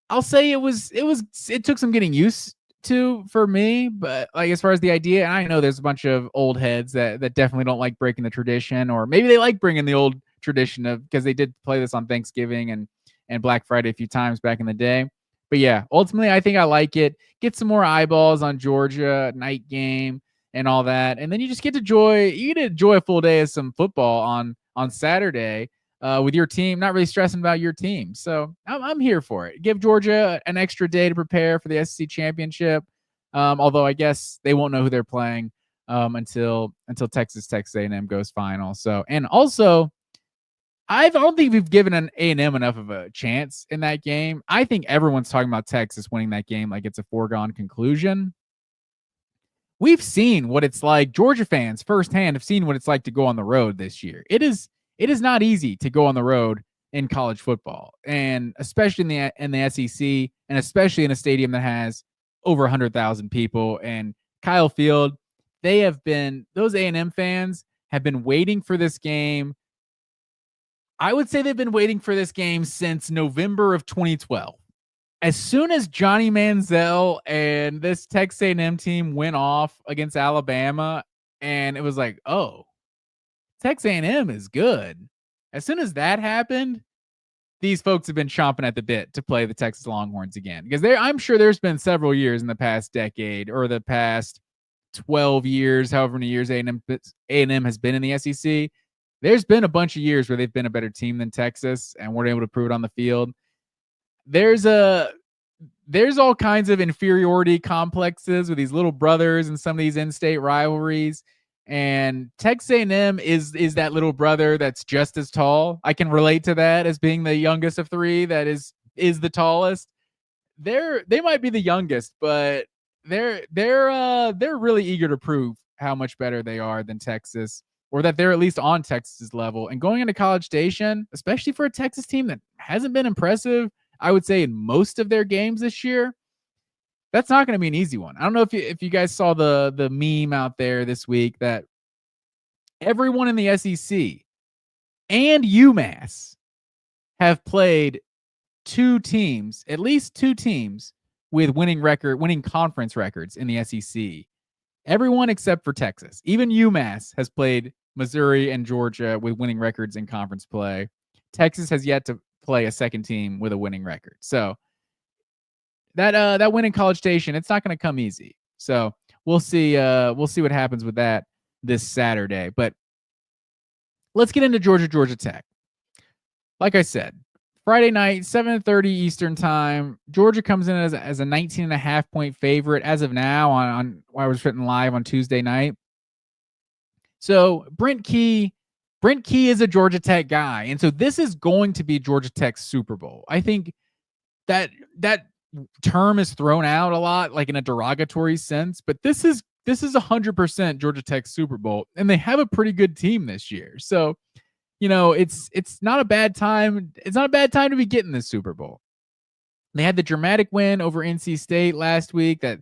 I'll say it took some getting used to for me, but like as far as the idea, and I know there's a bunch of old heads that definitely don't like breaking the tradition, or maybe they like bringing the old tradition of, because they did play this on Thanksgiving and Black Friday a few times back in the day. But yeah, ultimately I think I like it. Get some more eyeballs on Georgia night game and all that, and then you just get to enjoy a full day of some football on Saturday. With your team, not really stressing about your team. So I'm here for it. Give Georgia an extra day to prepare for the SEC championship. Although I guess they won't know who they're playing until Texas A&M goes final. So, and also, I don't think we've given an A&M enough of a chance in that game. I think everyone's talking about Texas winning that game like it's a foregone conclusion. We've seen what it's like. Georgia fans firsthand have seen what it's like to go on the road this year. It is not easy to go on the road in college football, and especially in the SEC, and especially in a stadium that has over 100,000 people. And Kyle Field, those A&M fans have been waiting for this game. I would say they've been waiting for this game since November of 2012. As soon as Johnny Manziel and this Texas A&M team went off against Alabama, and it was like, oh, Texas A&M is good. As soon as that happened, these folks have been chomping at the bit to play the Texas Longhorns again, because I'm sure there's been several years in the past decade or the past 12 years, however many years A&M has been in the SEC. There's been a bunch of years where they've been a better team than Texas and weren't able to prove it on the field. There's all kinds of inferiority complexes with these little brothers and some of these in-state rivalries. And Texas A&M is that little brother that's just as tall. I can relate to that as being the youngest of three that is the tallest. They might be the youngest, but they're really eager to prove how much better they are than Texas, or that they're at least on Texas's level. And going into College Station, especially for a Texas team that hasn't been impressive, I would say, in most of their games this year, that's not going to be an easy one. I don't know if you guys saw the meme out there this week that everyone in the SEC and UMass have played at least two teams with winning conference records in the SEC. Everyone except for Texas. Even UMass has played Missouri and Georgia with winning records in conference play. Texas has yet to play a second team with a winning record. So that win in College Station, it's not going to come easy. So we'll see what happens with that this Saturday. But let's get into Georgia Tech. Like I said, Friday night, 7:30 Eastern time. Georgia comes in as a 19.5 point favorite as of now on I was written live on Tuesday night. So Brent Key is a Georgia Tech guy, and so this is going to be Georgia Tech's Super Bowl. I think that term is thrown out a lot, like in a derogatory sense, but this is 100% Georgia Tech's Super Bowl, and they have a pretty good team this year. So, it's not a bad time. It's not a bad time to be getting this Super Bowl. They had the dramatic win over NC State last week. That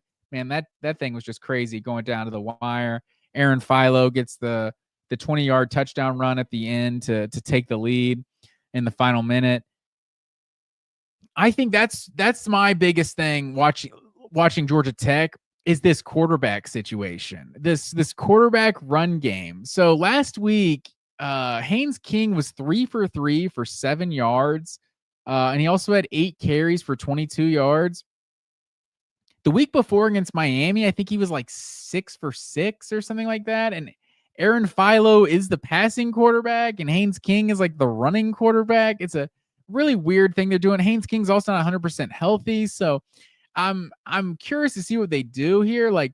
thing was just crazy, going down to the wire. Aaron Philo gets the 20-yard touchdown run at the end to take the lead in the final minute. I think that's my biggest thing watching Georgia Tech is this quarterback situation, this quarterback run game. So last week, Haynes King was 3 for 3 for 7 yards, and he also had 8 carries for 22 yards. The week before against Miami, I think he was like 6 for 6 or something like that. And Aaron Philo is the passing quarterback, and Haynes King is like the running quarterback. It's a really weird thing they're doing. Haynes King's also not 100% healthy, so I'm curious to see what they do here. Like,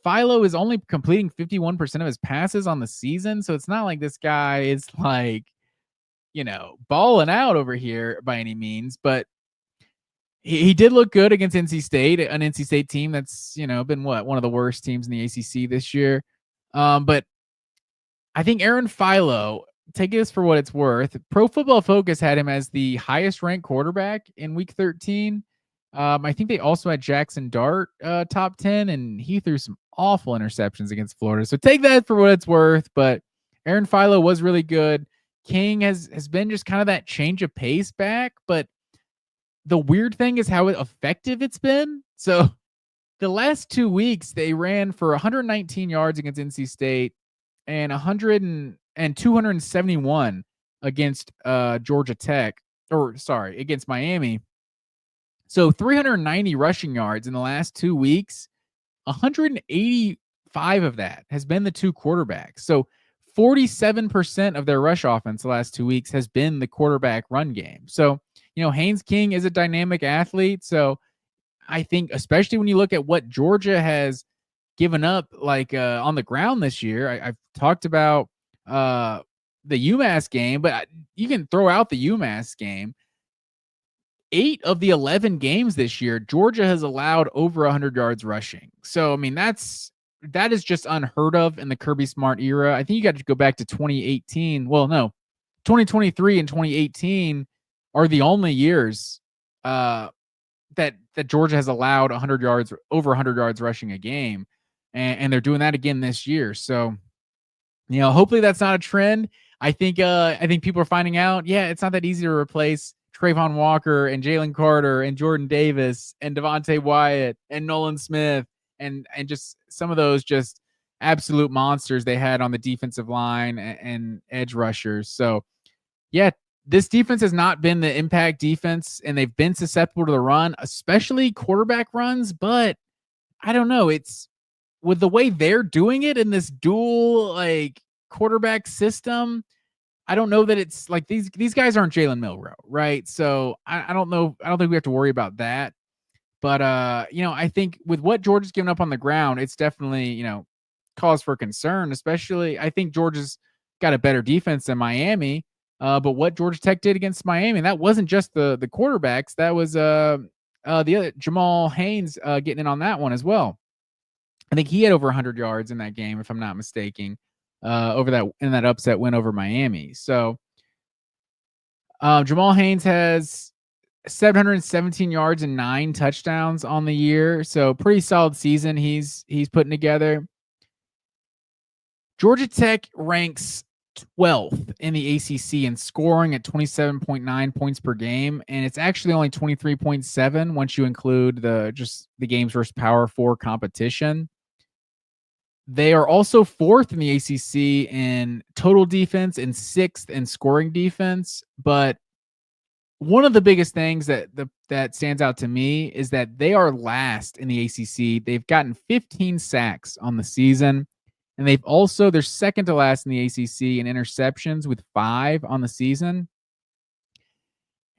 Philo is only completing 51% of his passes on the season, so it's not like this guy is like, balling out over here by any means, but he did look good against NC State, an NC State team that's, been one of the worst teams in the ACC this year. But I think Aaron Philo, take this for what it's worth, Pro Football Focus had him as the highest ranked quarterback in week 13. I think they also had Jackson Dart top 10, and he threw some awful interceptions against Florida. So take that for what it's worth. But Aaron Philo was really good. King has been just kind of that change of pace back. But the weird thing is how effective it's been. So the last 2 weeks, they ran for 119 yards against NC State and 271 against Georgia Tech, against Miami. So 390 rushing yards in the last 2 weeks. 185 of that has been the two quarterbacks. So 47% of their rush offense the last 2 weeks has been the quarterback run game. So, Haynes King is a dynamic athlete. So I think, especially when you look at what Georgia has given up, like on the ground this year, I've talked about the UMass game, but you can throw out the UMass game. 8 of the 11 games this year, Georgia has allowed over 100 yards rushing. So, I mean, that is just unheard of in the Kirby Smart era. I think you got to go back to 2018. Well, no, 2023 and 2018 are the only years that Georgia has allowed over 100 yards rushing a game, and they're doing that again this year. So, hopefully that's not a trend. I think people are finding out, it's not that easy to replace Trayvon Walker and Jalen Carter and Jordan Davis and Devontae Wyatt and Nolan Smith and just some of those just absolute monsters they had on the defensive line and edge rushers. So, this defense has not been the impact defense, and they've been susceptible to the run, especially quarterback runs. But I don't know. It's with the way they're doing it in this dual like quarterback system. I don't know that it's like these guys aren't Jalen Milrow, right? So I don't know. I don't think we have to worry about that. But I think with what Georgia's given up on the ground, it's definitely, cause for concern, especially I think Georgia's got a better defense than Miami. But what Georgia Tech did against Miami, that wasn't just the quarterbacks. That was the other Jamal Haynes getting in on that one as well. I think he had over 100 yards in that game, if I'm not mistaken, over that upset win over Miami. So Jamal Haynes has 717 yards and 9 touchdowns on the year. So pretty solid season he's putting together. Georgia Tech ranks 12th in the ACC in scoring at 27.9 points per game, and it's actually only 23.7 once you include the games versus Power 4 competition. They are also 4th in the ACC in total defense and 6th in scoring defense, but one of the biggest things that stands out to me is that they are last in the ACC. They've gotten 15 sacks on the season, and they're second to last in the ACC in interceptions with 5 on the season.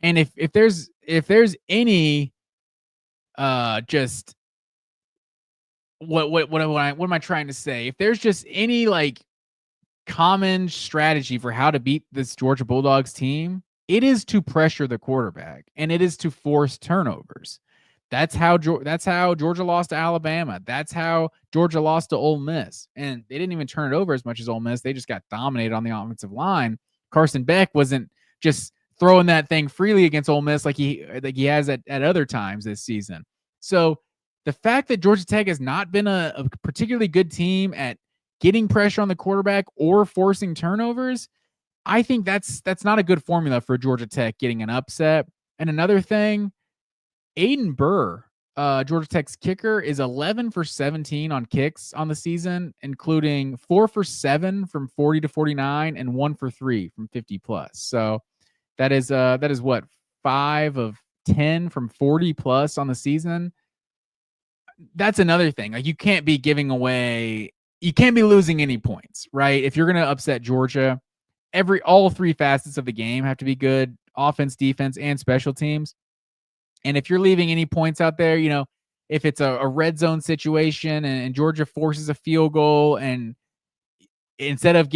And if there's any just what am I trying to say? If there's just any like common strategy for how to beat this Georgia Bulldogs team, it is to pressure the quarterback, and it is to force turnovers. That's how Georgia lost to Alabama. That's how Georgia lost to Ole Miss. And they didn't even turn it over as much as Ole Miss. They just got dominated on the offensive line. Carson Beck wasn't just throwing that thing freely against Ole Miss like he has at other times this season. So the fact that Georgia Tech has not been a particularly good team at getting pressure on the quarterback or forcing turnovers, I think that's not a good formula for Georgia Tech getting an upset. And another thing, Aiden Burr, Georgia Tech's kicker, is 11 for 17 on kicks on the season, including 4 for 7 from 40 to 49 and 1 for 3 from 50 plus. So that is what, 5 of 10 from 40 plus on the season. That's another thing. Like, you can't be losing any points, right? If you're going to upset Georgia, all 3 facets of the game have to be good: offense, defense, and special teams. And if you're leaving any points out there, if it's a red zone situation and Georgia forces a field goal, and instead of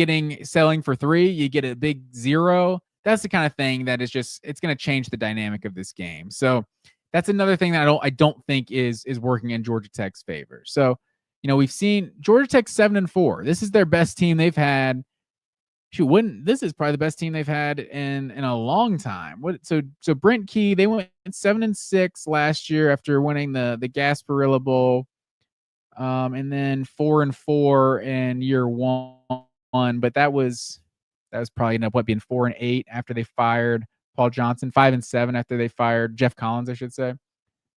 selling for 3, you get a big 0, that's the kind of thing that is it's going to change the dynamic of this game. So that's another thing that I don't think is working in Georgia Tech's favor. So, we've seen Georgia Tech 7-4. This is their best team they've had. This is probably the best team they've had in a long time. So Brent Key, they went 7-6 last year after winning the Gasparilla Bowl, and then 4-4 in year 1. But that was probably ended up being 4-8 after they fired Paul Johnson, 5-7 after they fired Jeff Collins, I should say.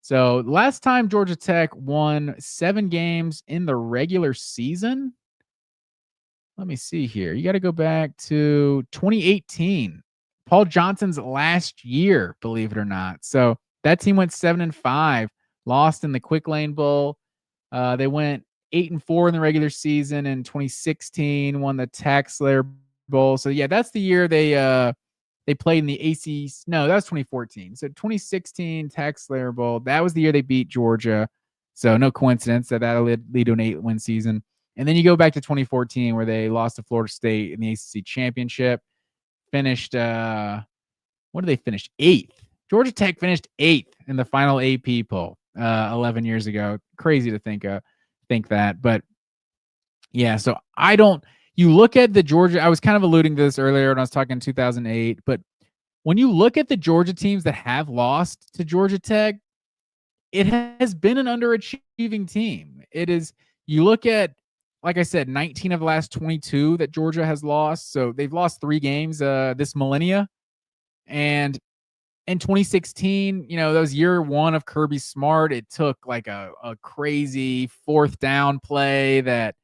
So last time Georgia Tech won 7 games in the regular season, let me see here. You got to go back to 2018, Paul Johnson's last year, believe it or not. So that team went 7-5, lost in the Quick Lane Bowl. They went 8-4 in the regular season in 2016, won the Tax Slayer Bowl. So yeah, that's the year they played in the ACC. No, that was 2014. So 2016 Tax Slayer Bowl. That was the year they beat Georgia. So no coincidence that'll lead to an 8-win season. And then you go back to 2014 where they lost to Florida State in the ACC championship. Finished, what did they finish? 8th. Georgia Tech finished 8th in the final AP poll 11 years ago. Crazy to think that. But yeah, so you look at the Georgia, I was kind of alluding to this earlier when I was talking 2008, but when you look at the Georgia teams that have lost to Georgia Tech, it has been an underachieving team. You look at, like I said, 19 of the last 22 that Georgia has lost. So they've lost 3 games this millennia. And in 2016, that was year 1 of Kirby Smart. It took like a crazy 4th down play that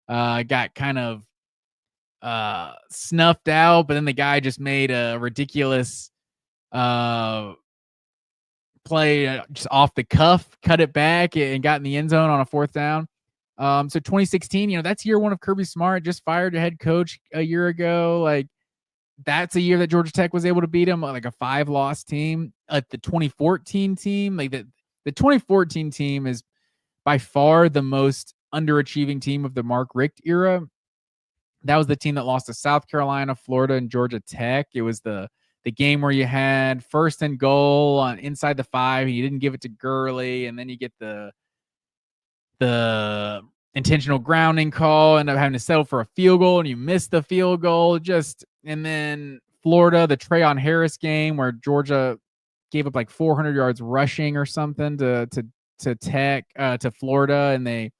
got kind of snuffed out, but then the guy just made a ridiculous play just off the cuff, cut it back, and got in the end zone on a 4th down. So 2016, that's year 1 of Kirby Smart, just fired a head coach a year ago. Like, that's a year that Georgia Tech was able to beat him, like a 5-loss team. The 2014 team, like the 2014 team is by far the most underachieving team of the Mark Richt era. That was the team that lost to South Carolina, Florida, and Georgia Tech. It was the game where you had 1st and goal on inside the 5, and you didn't give it to Gurley, and then you get the intentional grounding call, end up having to settle for a field goal, and you miss the field goal. And then Florida, the Trayon Harris game where Georgia gave up like 400 yards rushing or something to Florida, and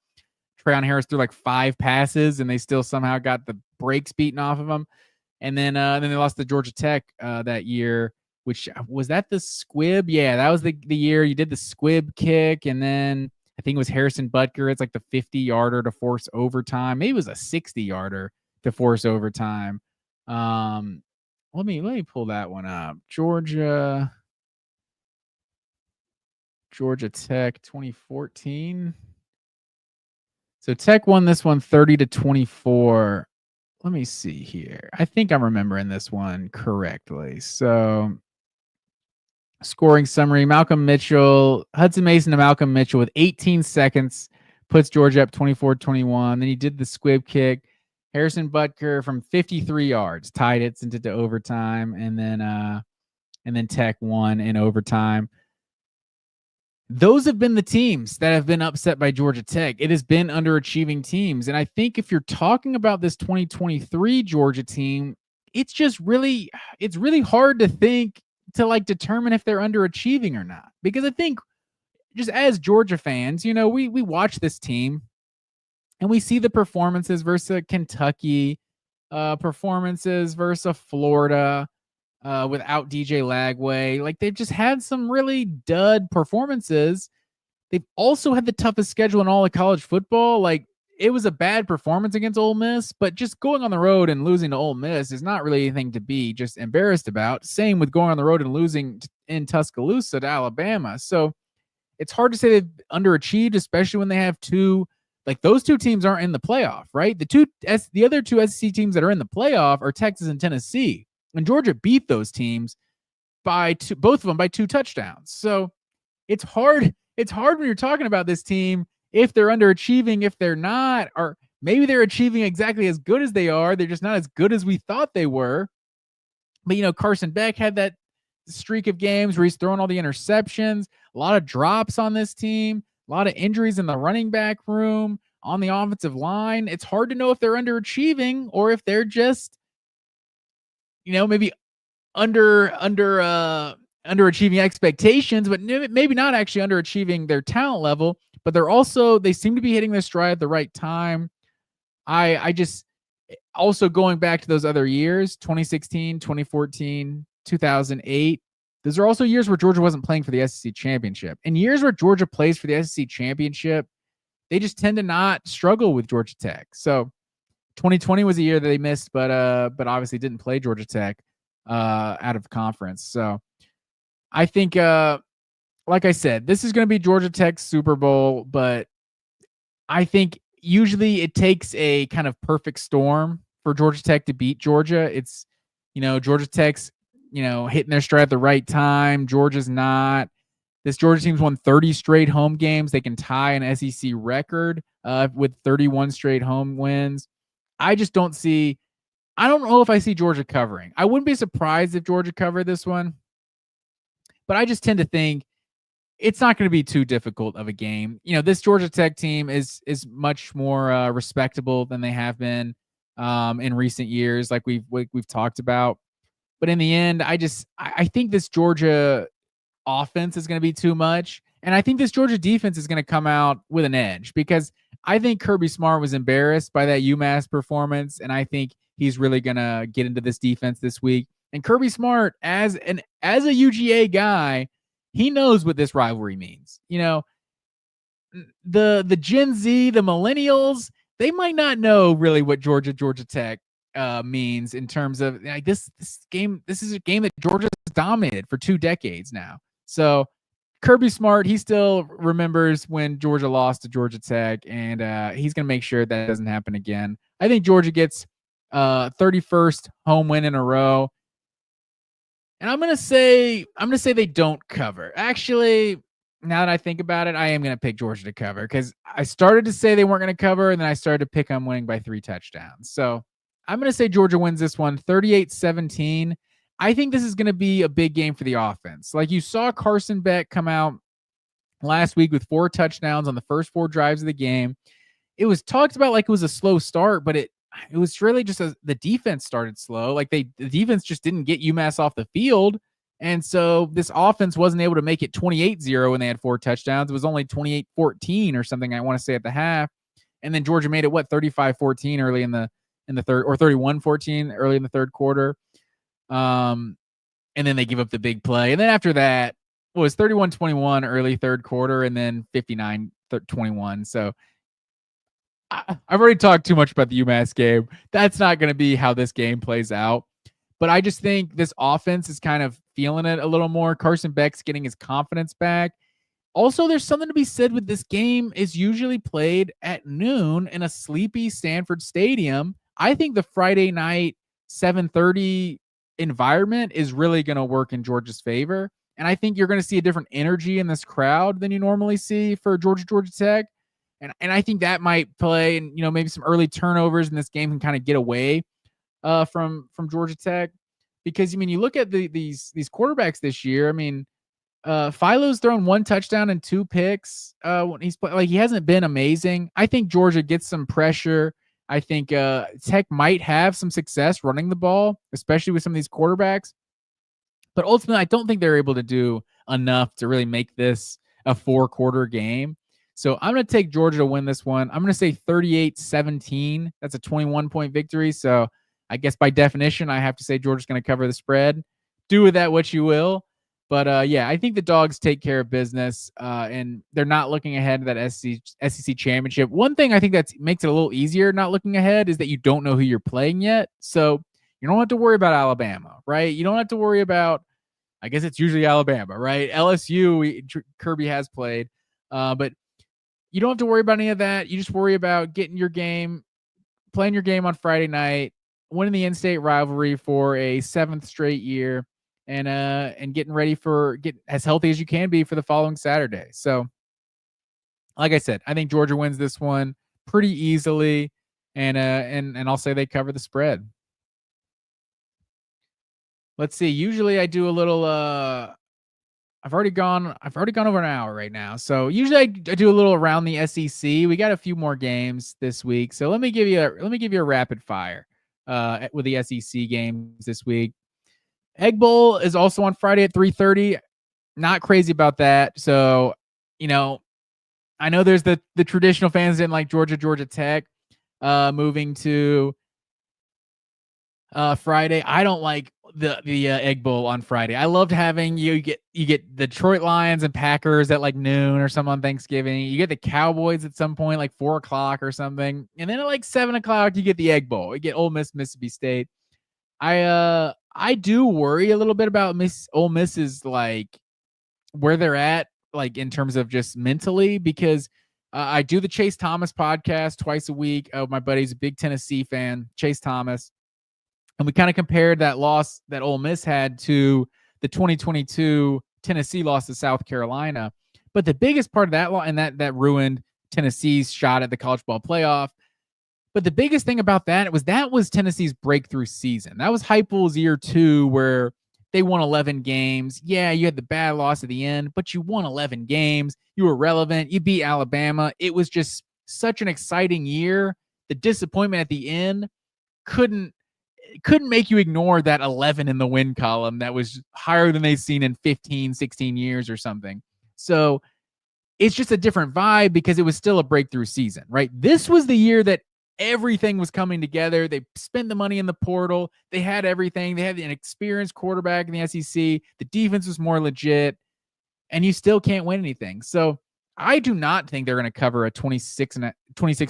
Trayon Harris threw like 5 passes, and they still somehow got the brakes beaten off of them. And then they lost to Georgia Tech that year, which was that the squib? Yeah, that was the year you did the squib kick, and then I think it was Harrison Butker. It's like the 50-yarder to force overtime. Maybe it was a 60-yarder to force overtime. Let me pull that one up. Georgia Tech 2014. So Tech won this one 30-24. Let me see here. I think I'm remembering this one correctly. So scoring summary, Hudson Mason to Malcolm Mitchell with 18 seconds puts Georgia up 24-21. Then he did the squib kick. Harrison Butker from 53 yards tied it, sent it to overtime, and then Tech won in overtime. Those have been the teams that have been upset by Georgia Tech. It has been underachieving teams. And I think if you're talking about this 2023 Georgia team, it's really hard to determine if they're underachieving or not. Because I think just as Georgia fans, we watch this team and we see the performances versus Kentucky, performances versus Florida, without DJ Lagway. Like, they've just had some really dud performances. They've also had the toughest schedule in all of college football. Like, it was a bad performance against Ole Miss, but just going on the road and losing to Ole Miss is not really anything to be just embarrassed about. Same with going on the road and losing in Tuscaloosa to Alabama. So it's hard to say they've underachieved, especially when they have those two teams aren't in the playoff, right? The other 2 SEC teams that are in the playoff are Texas and Tennessee. And Georgia beat those teams both of them by 2 touchdowns. So it's hard. It's hard when you're talking about this team, if they're underachieving, if they're not, or maybe they're achieving exactly as good as they are. They're just not as good as we thought they were. But, Carson Beck had that streak of games where he's throwing all the interceptions, a lot of drops on this team, a lot of injuries in the running back room, on the offensive line. It's hard to know if they're underachieving or if they're just maybe underachieving expectations, but maybe not actually underachieving their talent level. But they seem to be hitting their stride at the right time. I just also going back to those other years, 2016, 2014, 2008. Those are also years where Georgia wasn't playing for the SEC championship. And years where Georgia plays for the SEC championship, they just tend to not struggle with Georgia Tech. So 2020 was a year that they missed, but obviously didn't play Georgia Tech out of conference. So I think, like I said, this is going to be Georgia Tech's Super Bowl, but I think usually it takes a kind of perfect storm for Georgia Tech to beat Georgia. It's, Georgia Tech's, hitting their stride at the right time. Georgia's not. This Georgia team's won 30 straight home games. They can tie an SEC record with 31 straight home wins. I don't know if I see Georgia covering. I wouldn't be surprised if Georgia covered this one, but I just tend to think it's not going to be too difficult of a game. This Georgia Tech team is much more respectable than they have been in recent years, like we've talked about. But in the end, I think this Georgia offense is going to be too much, and I think this Georgia defense is going to come out with an edge, because I think Kirby Smart was embarrassed by that UMass performance, and I think he's really going to get into this defense this week. And Kirby Smart, as a UGA guy, he knows what this rivalry means. The Gen Z, the millennials, they might not know really what Georgia Tech means in terms of like this game. This is a game that Georgia's dominated for 2 decades now. So Kirby Smart, he still remembers when Georgia lost to Georgia Tech, and he's going to make sure that doesn't happen again. I think Georgia gets 31st home win in a row. And I'm gonna say they don't cover. Actually, now that I think about it, I am gonna pick Georgia to cover because I started to say they weren't gonna cover, and then I started to pick them winning by 3 touchdowns. So I'm gonna say Georgia wins this one 38-17. I think this is gonna be a big game for the offense. Like you saw Carson Beck come out last week with 4 touchdowns on the first 4 drives of the game. It was talked about like it was a slow start, but it was really just the defense started slow. Like the defense just didn't get UMass off the field. And so this offense wasn't able to make it 28-0 when they had 4 touchdowns. It was only 28-14 or something, I want to say, at the half. And then Georgia made it 35-14 early in the third, or 31-14 early in the third quarter. And then they give up the big play. And then after that, it was 31-21 early third quarter and then 59-21. So I've already talked too much about the UMass game. That's not going to be how this game plays out. But I just think this offense is kind of feeling it a little more. Carson Beck's getting his confidence back. Also, there's something to be said with this game is usually played at noon in a sleepy Stanford Stadium. I think the Friday night 7:30 environment is really going to work in Georgia's favor. And I think you're going to see a different energy in this crowd than you normally see for Georgia Tech. And I think that might play, and maybe some early turnovers in this game can kind of get away from Georgia Tech, because you look at these quarterbacks this year. Philo's thrown 1 touchdown and 2 picks when he's played. He hasn't been amazing. I think Georgia gets some pressure. I think Tech might have some success running the ball, especially with some of these quarterbacks. But ultimately, I don't think they're able to do enough to really make this a 4-quarter game. So I'm going to take Georgia to win this one. I'm going to say 38-17. That's a 21-point victory. So I guess by definition, I have to say Georgia's going to cover the spread. Do with that what you will. But yeah, I think the Dogs take care of business, and they're not looking ahead to that SEC championship. One thing I think that makes it a little easier not looking ahead is that you don't know who you're playing yet. So you don't have to worry about Alabama, right? You don't have to worry about, I guess it's usually Alabama, right? LSU, Kirby has played, but you don't have to worry about any of that. You just worry about getting your game, playing your game on Friday night, winning the in-state rivalry for a 7th straight year, and getting ready for get as healthy as you can be for the following Saturday. So, like I said, I think Georgia wins this one pretty easily, and I'll say they cover the spread. Let's see. Usually I do a little I've already gone over an hour right now. So usually I do a little around the SEC. We got a few more games this week. So let me give you a rapid fire with the SEC games this week. Egg Bowl is also on Friday at 3:30. Not crazy about that. So, I know there's the traditional fans didn't like Georgia Tech moving to Friday. I don't like the Egg Bowl on Friday. I loved having you get the Detroit Lions and Packers at like noon or something on Thanksgiving. You get the Cowboys at some point like 4:00 or something, and then at like 7:00 you get the Egg Bowl. You get Ole Miss, Mississippi State. I do worry a little bit about Ole Miss's like where they're at, like in terms of just mentally, because I do the Chase Thomas podcast twice a week. My buddy's a big Tennessee fan, Chase Thomas. And we kind of compared that loss that Ole Miss had to the 2022 Tennessee loss to South Carolina. But the biggest part of that loss, and that ruined Tennessee's shot at the college ball playoff. But the biggest thing about that was Tennessee's breakthrough season. That was Heupel's year 2, where they won 11 games. Yeah, you had the bad loss at the end, but you won 11 games. You were relevant. You beat Alabama. It was just such an exciting year. The disappointment at the end couldn't make you ignore that 11 in the win column that was higher than they've seen in 15, 16 years or something. So it's just a different vibe because it was still a breakthrough season, right? This was the year that everything was coming together. They spent the money in the portal. They had everything. They had an experienced quarterback in the SEC. The defense was more legit, and you still can't win anything. So I do not think they're going to cover a 26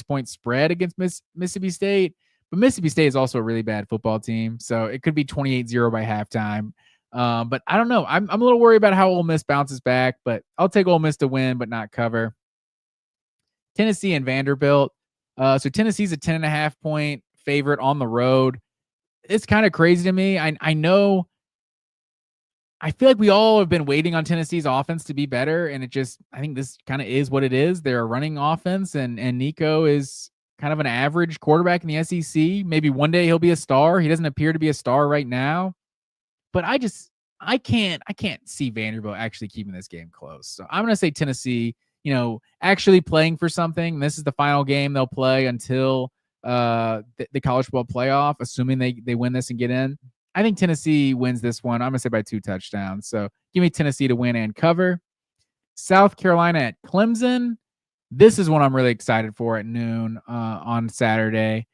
point spread against Mississippi State. But Mississippi State is also a really bad football team, so it could be 28-0 by halftime. But I don't know. I'm a little worried about how Ole Miss bounces back, but I'll take Ole Miss to win, but not cover. Tennessee and Vanderbilt. So Tennessee's a 10.5-point favorite on the road. It's kind of crazy to me. I know. I feel like we all have been waiting on Tennessee's offense to be better, and I think this kind of is what it is. They're a running offense, and Nico is kind of an average quarterback in the SEC. Maybe one day he'll be a star. He doesn't appear to be a star right now, but I can't see Vanderbilt actually keeping this game close. So I'm going to say Tennessee, actually playing for something. This is the final game they'll play until the college football playoff, assuming they win this and get in. I think Tennessee wins this one. I'm going to say by 2 touchdowns. So give me Tennessee to win and cover. South Carolina at Clemson. This is one I'm really excited for at noon on Saturday.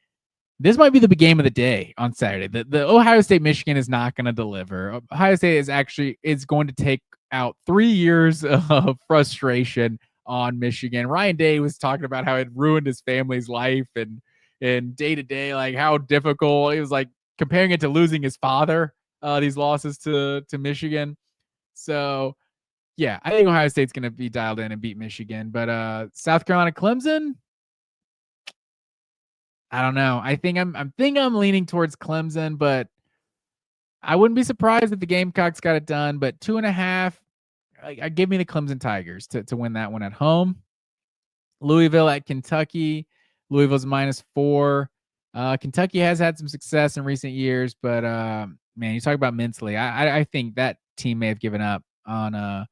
This might be the big game of the day on Saturday. The Ohio State-Michigan is not going to deliver. Ohio State is going to take out 3 years of frustration on Michigan. Ryan Day was talking about how it ruined his family's life and day to day, like how difficult. It was like comparing it to losing his father, these losses to Michigan. So, yeah, I think Ohio State's going to be dialed in and beat Michigan. But South Carolina, Clemson, I don't know. I think I'm leaning towards Clemson, but I wouldn't be surprised if the Gamecocks got it done. But 2.5, I give me the Clemson Tigers to win that one at home. Louisville at Kentucky. Louisville's -4. Kentucky has had some success in recent years, but man, you talk about mentally. I think that team may have given up on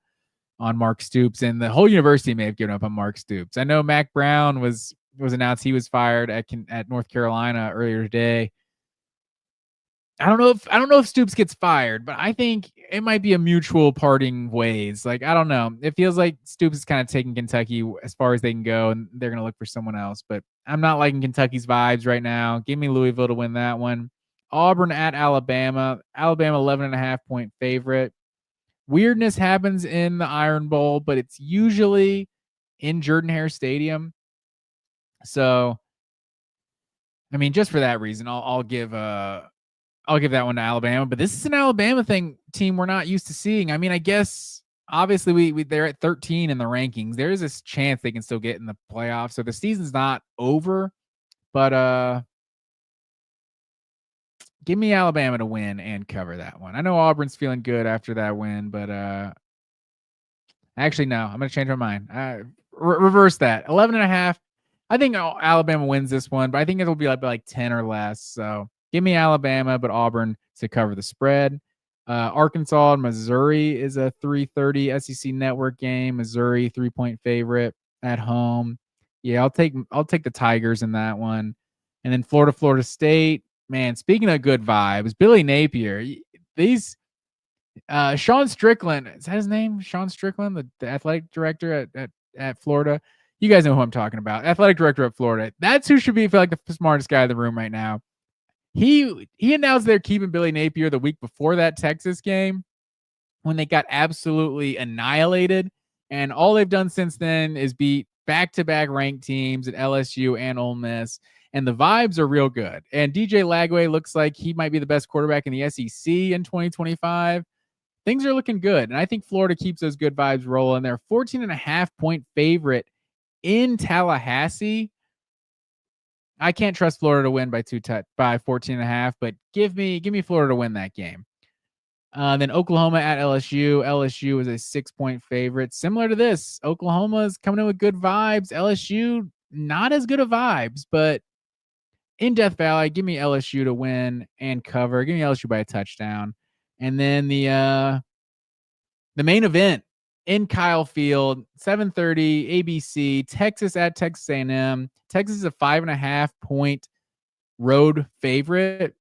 Mark Stoops, and the whole university may have given up on Mark Stoops. I know Mac Brown was announced he was fired at North Carolina earlier today. I don't know if Stoops gets fired, but I think it might be a mutual parting ways. Like, I don't know. It feels like Stoops is kind of taking Kentucky as far as they can go, and they're going to look for someone else. But I'm not liking Kentucky's vibes right now. Give me Louisville to win that one. Auburn at Alabama. Alabama 11.5-point favorite. Weirdness happens in the Iron Bowl, but it's usually in Jordan-Hare Stadium. So, I mean, just for that reason, I'll give that one to Alabama. But this is an Alabama team we're not used to seeing. I mean, I guess obviously they're at 13 in the rankings. There is this chance they can still get in the playoffs. So the season's not over. But give me Alabama to win and cover that one. I know Auburn's feeling good after that win, but actually no, I'm going to change my mind. Reverse that. 11.5. I think Alabama wins this one, but I think it'll be like 10 or less. So give me Alabama, but Auburn to cover the spread. Arkansas and Missouri is a 3:30 SEC Network game. Missouri 3-point favorite at home. Yeah, I'll take the Tigers in that one. And then Florida State. Man, speaking of good vibes, Billy Napier. Sean Strickland, is that his name? Sean Strickland, the athletic director at Florida. You guys know who I'm talking about. Athletic director at Florida. That's who should be, feel like, the smartest guy in the room right now. He announced they're keeping Billy Napier the week before that Texas game when they got absolutely annihilated. And all they've done since then is beat back-to-back ranked teams at LSU and Ole Miss. And the vibes are real good. And DJ Lagway looks like he might be the best quarterback in the SEC in 2025. Things are looking good. And I think Florida keeps those good vibes rolling. They're 14.5-point favorite in Tallahassee. I can't trust Florida to win by 14.5, but give me Florida to win that game. Then Oklahoma at LSU. LSU is a 6-point favorite. Similar to this, Oklahoma is coming in with good vibes. LSU, not as good of vibes, but in Death Valley, give me LSU to win and cover. Give me LSU by a touchdown. And then the main event in Kyle Field, 7:30 ABC, Texas at Texas A&M. Texas is a 5.5-point road favorite.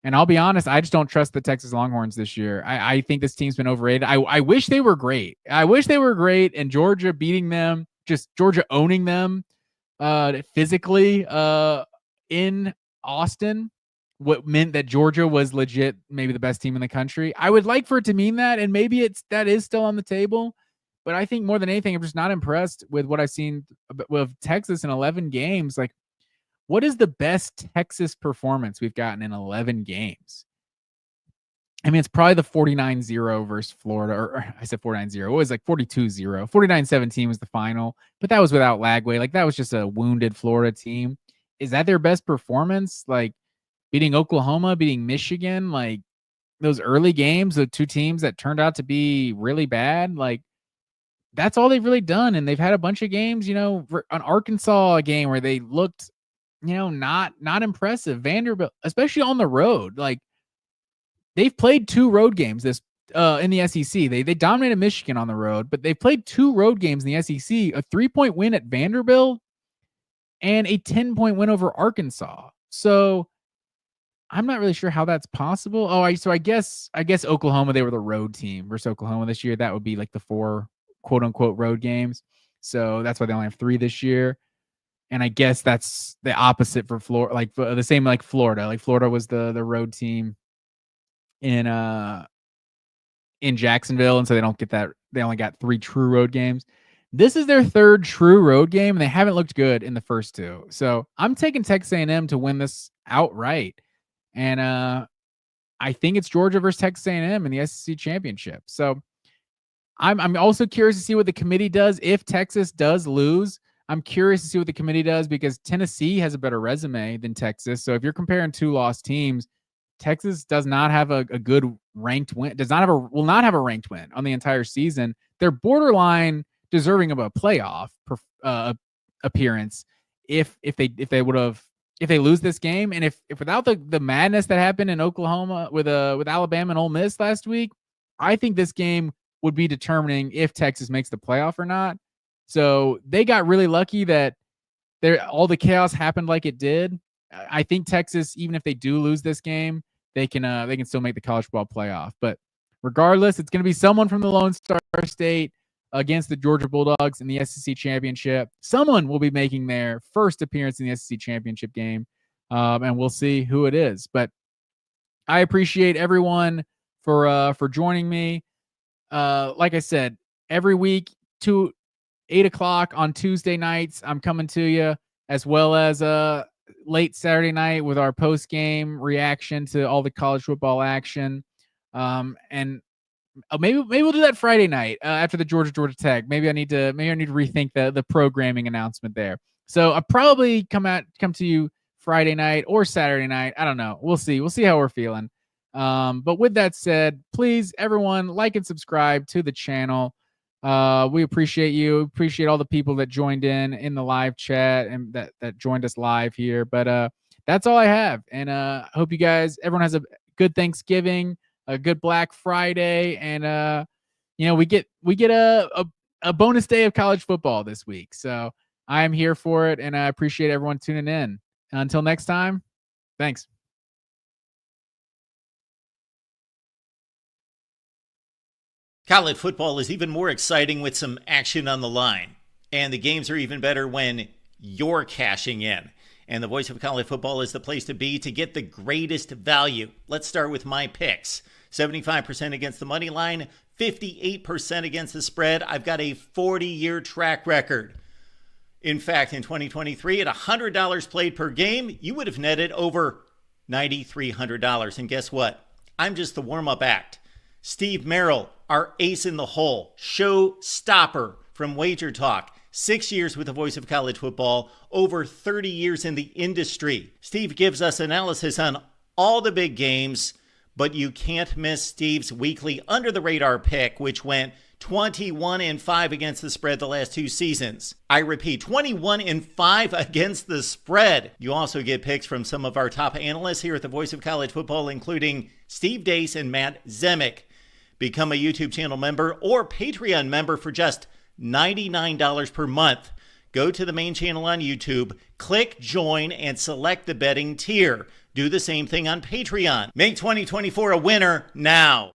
And I'll be honest, I just don't trust the Texas Longhorns this year. I think this team's been overrated. I wish they were great. I wish they were great, and Georgia beating them, just Georgia owning them physically in Austin, what meant that Georgia was legit maybe the best team in the country. I would like for it to mean that, and maybe that is still on the table. But I think more than anything, I'm just not impressed with what I've seen with Texas in 11 games. Like, what is the best Texas performance we've gotten in 11 games? I mean, it's probably the 49-0 versus Florida, or I said 49-0. It was like 42-0. 49-17 was the final, but that was without Lagway. Like, that was just a wounded Florida team. Is that their best performance? Like, beating Oklahoma, beating Michigan, like, those early games, the two teams that turned out to be really bad, like, that's all they've really done. And they've had a bunch of games, an Arkansas game where they looked, not impressive. Vanderbilt, especially on the road, like, they've played 2 road games this in the SEC. They dominated Michigan on the road, but they played 2 road games in the SEC, a 3-point win at Vanderbilt and a 10-point win over Arkansas. So I'm not really sure how that's possible. I guess Oklahoma, they were the road team versus Oklahoma this year. That would be like the 4 quote unquote road games. So that's why they only have 3 this year. And I guess that's the opposite for Florida, like the same like Florida. Like Florida was the road team in Jacksonville, and so they don't get that. They only got 3 true road games. This is their 3rd true road game, and they haven't looked good in the first 2. So I'm taking Texas A&M to win this outright, and I think it's Georgia versus Texas A&M in the SEC championship. So I'm also curious to see what the committee does if Texas does lose. I'm curious to see what the committee does because Tennessee has a better resume than Texas. So if you're comparing 2 lost teams, Texas does not have a good ranked win. Will not have a ranked win on the entire season. They're borderline deserving of a playoff appearance if they lose this game, and if without the madness that happened in Oklahoma with Alabama and Ole Miss last week, I think this game would be determining if Texas makes the playoff or not. So they got really lucky that all the chaos happened like it did. I think Texas, even if they do lose this game, they can still make the college football playoff. But regardless, it's going to be someone from the Lone Star State against the Georgia Bulldogs in the SEC championship. Someone will be making their first appearance in the SEC championship game, and we'll see who it is. But I appreciate everyone for joining me. Like I said, every week, 8 o'clock on Tuesday nights, I'm coming to you, as well as late Saturday night with our post game reaction to all the college football action. And maybe we'll do that Friday night after the Georgia Tech. Maybe I need to rethink the programming announcement there. So I'll probably come to you Friday night or Saturday night. I don't know. We'll see. We'll see how we're feeling. But with that said, please everyone like and subscribe to the channel. We appreciate you. Appreciate all the people that joined in the live chat and that joined us live here. But that's all I have. And I hope everyone has a good Thanksgiving, a good Black Friday, and we get a bonus day of college football this week. So I am here for it, and I appreciate everyone tuning in. Until next time, thanks. College football is even more exciting with some action on the line. And the games are even better when you're cashing in. And the Voice of College Football is the place to be to get the greatest value. Let's start with my picks. 75% against the money line, 58% against the spread. I've got a 40-year track record. In fact, in 2023, at $100 played per game, you would have netted over $9,300. And guess what? I'm just the warm-up act. Steve Merrill, our ace in the hole, show stopper from Wager Talk. 6 years with the Voice of College Football, over 30 years in the industry. Steve gives us analysis on all the big games, but you can't miss Steve's weekly under-the-radar pick, which went 21-5 against the spread the last 2 seasons. I repeat, 21-5 against the spread. You also get picks from some of our top analysts here at the Voice of College Football, including Steve Dace and Matt Zemek. Become a YouTube channel member or Patreon member for just $99 per month. Go to the main channel on YouTube, click join, and select the betting tier. Do the same thing on Patreon. Make 2024 a winner now.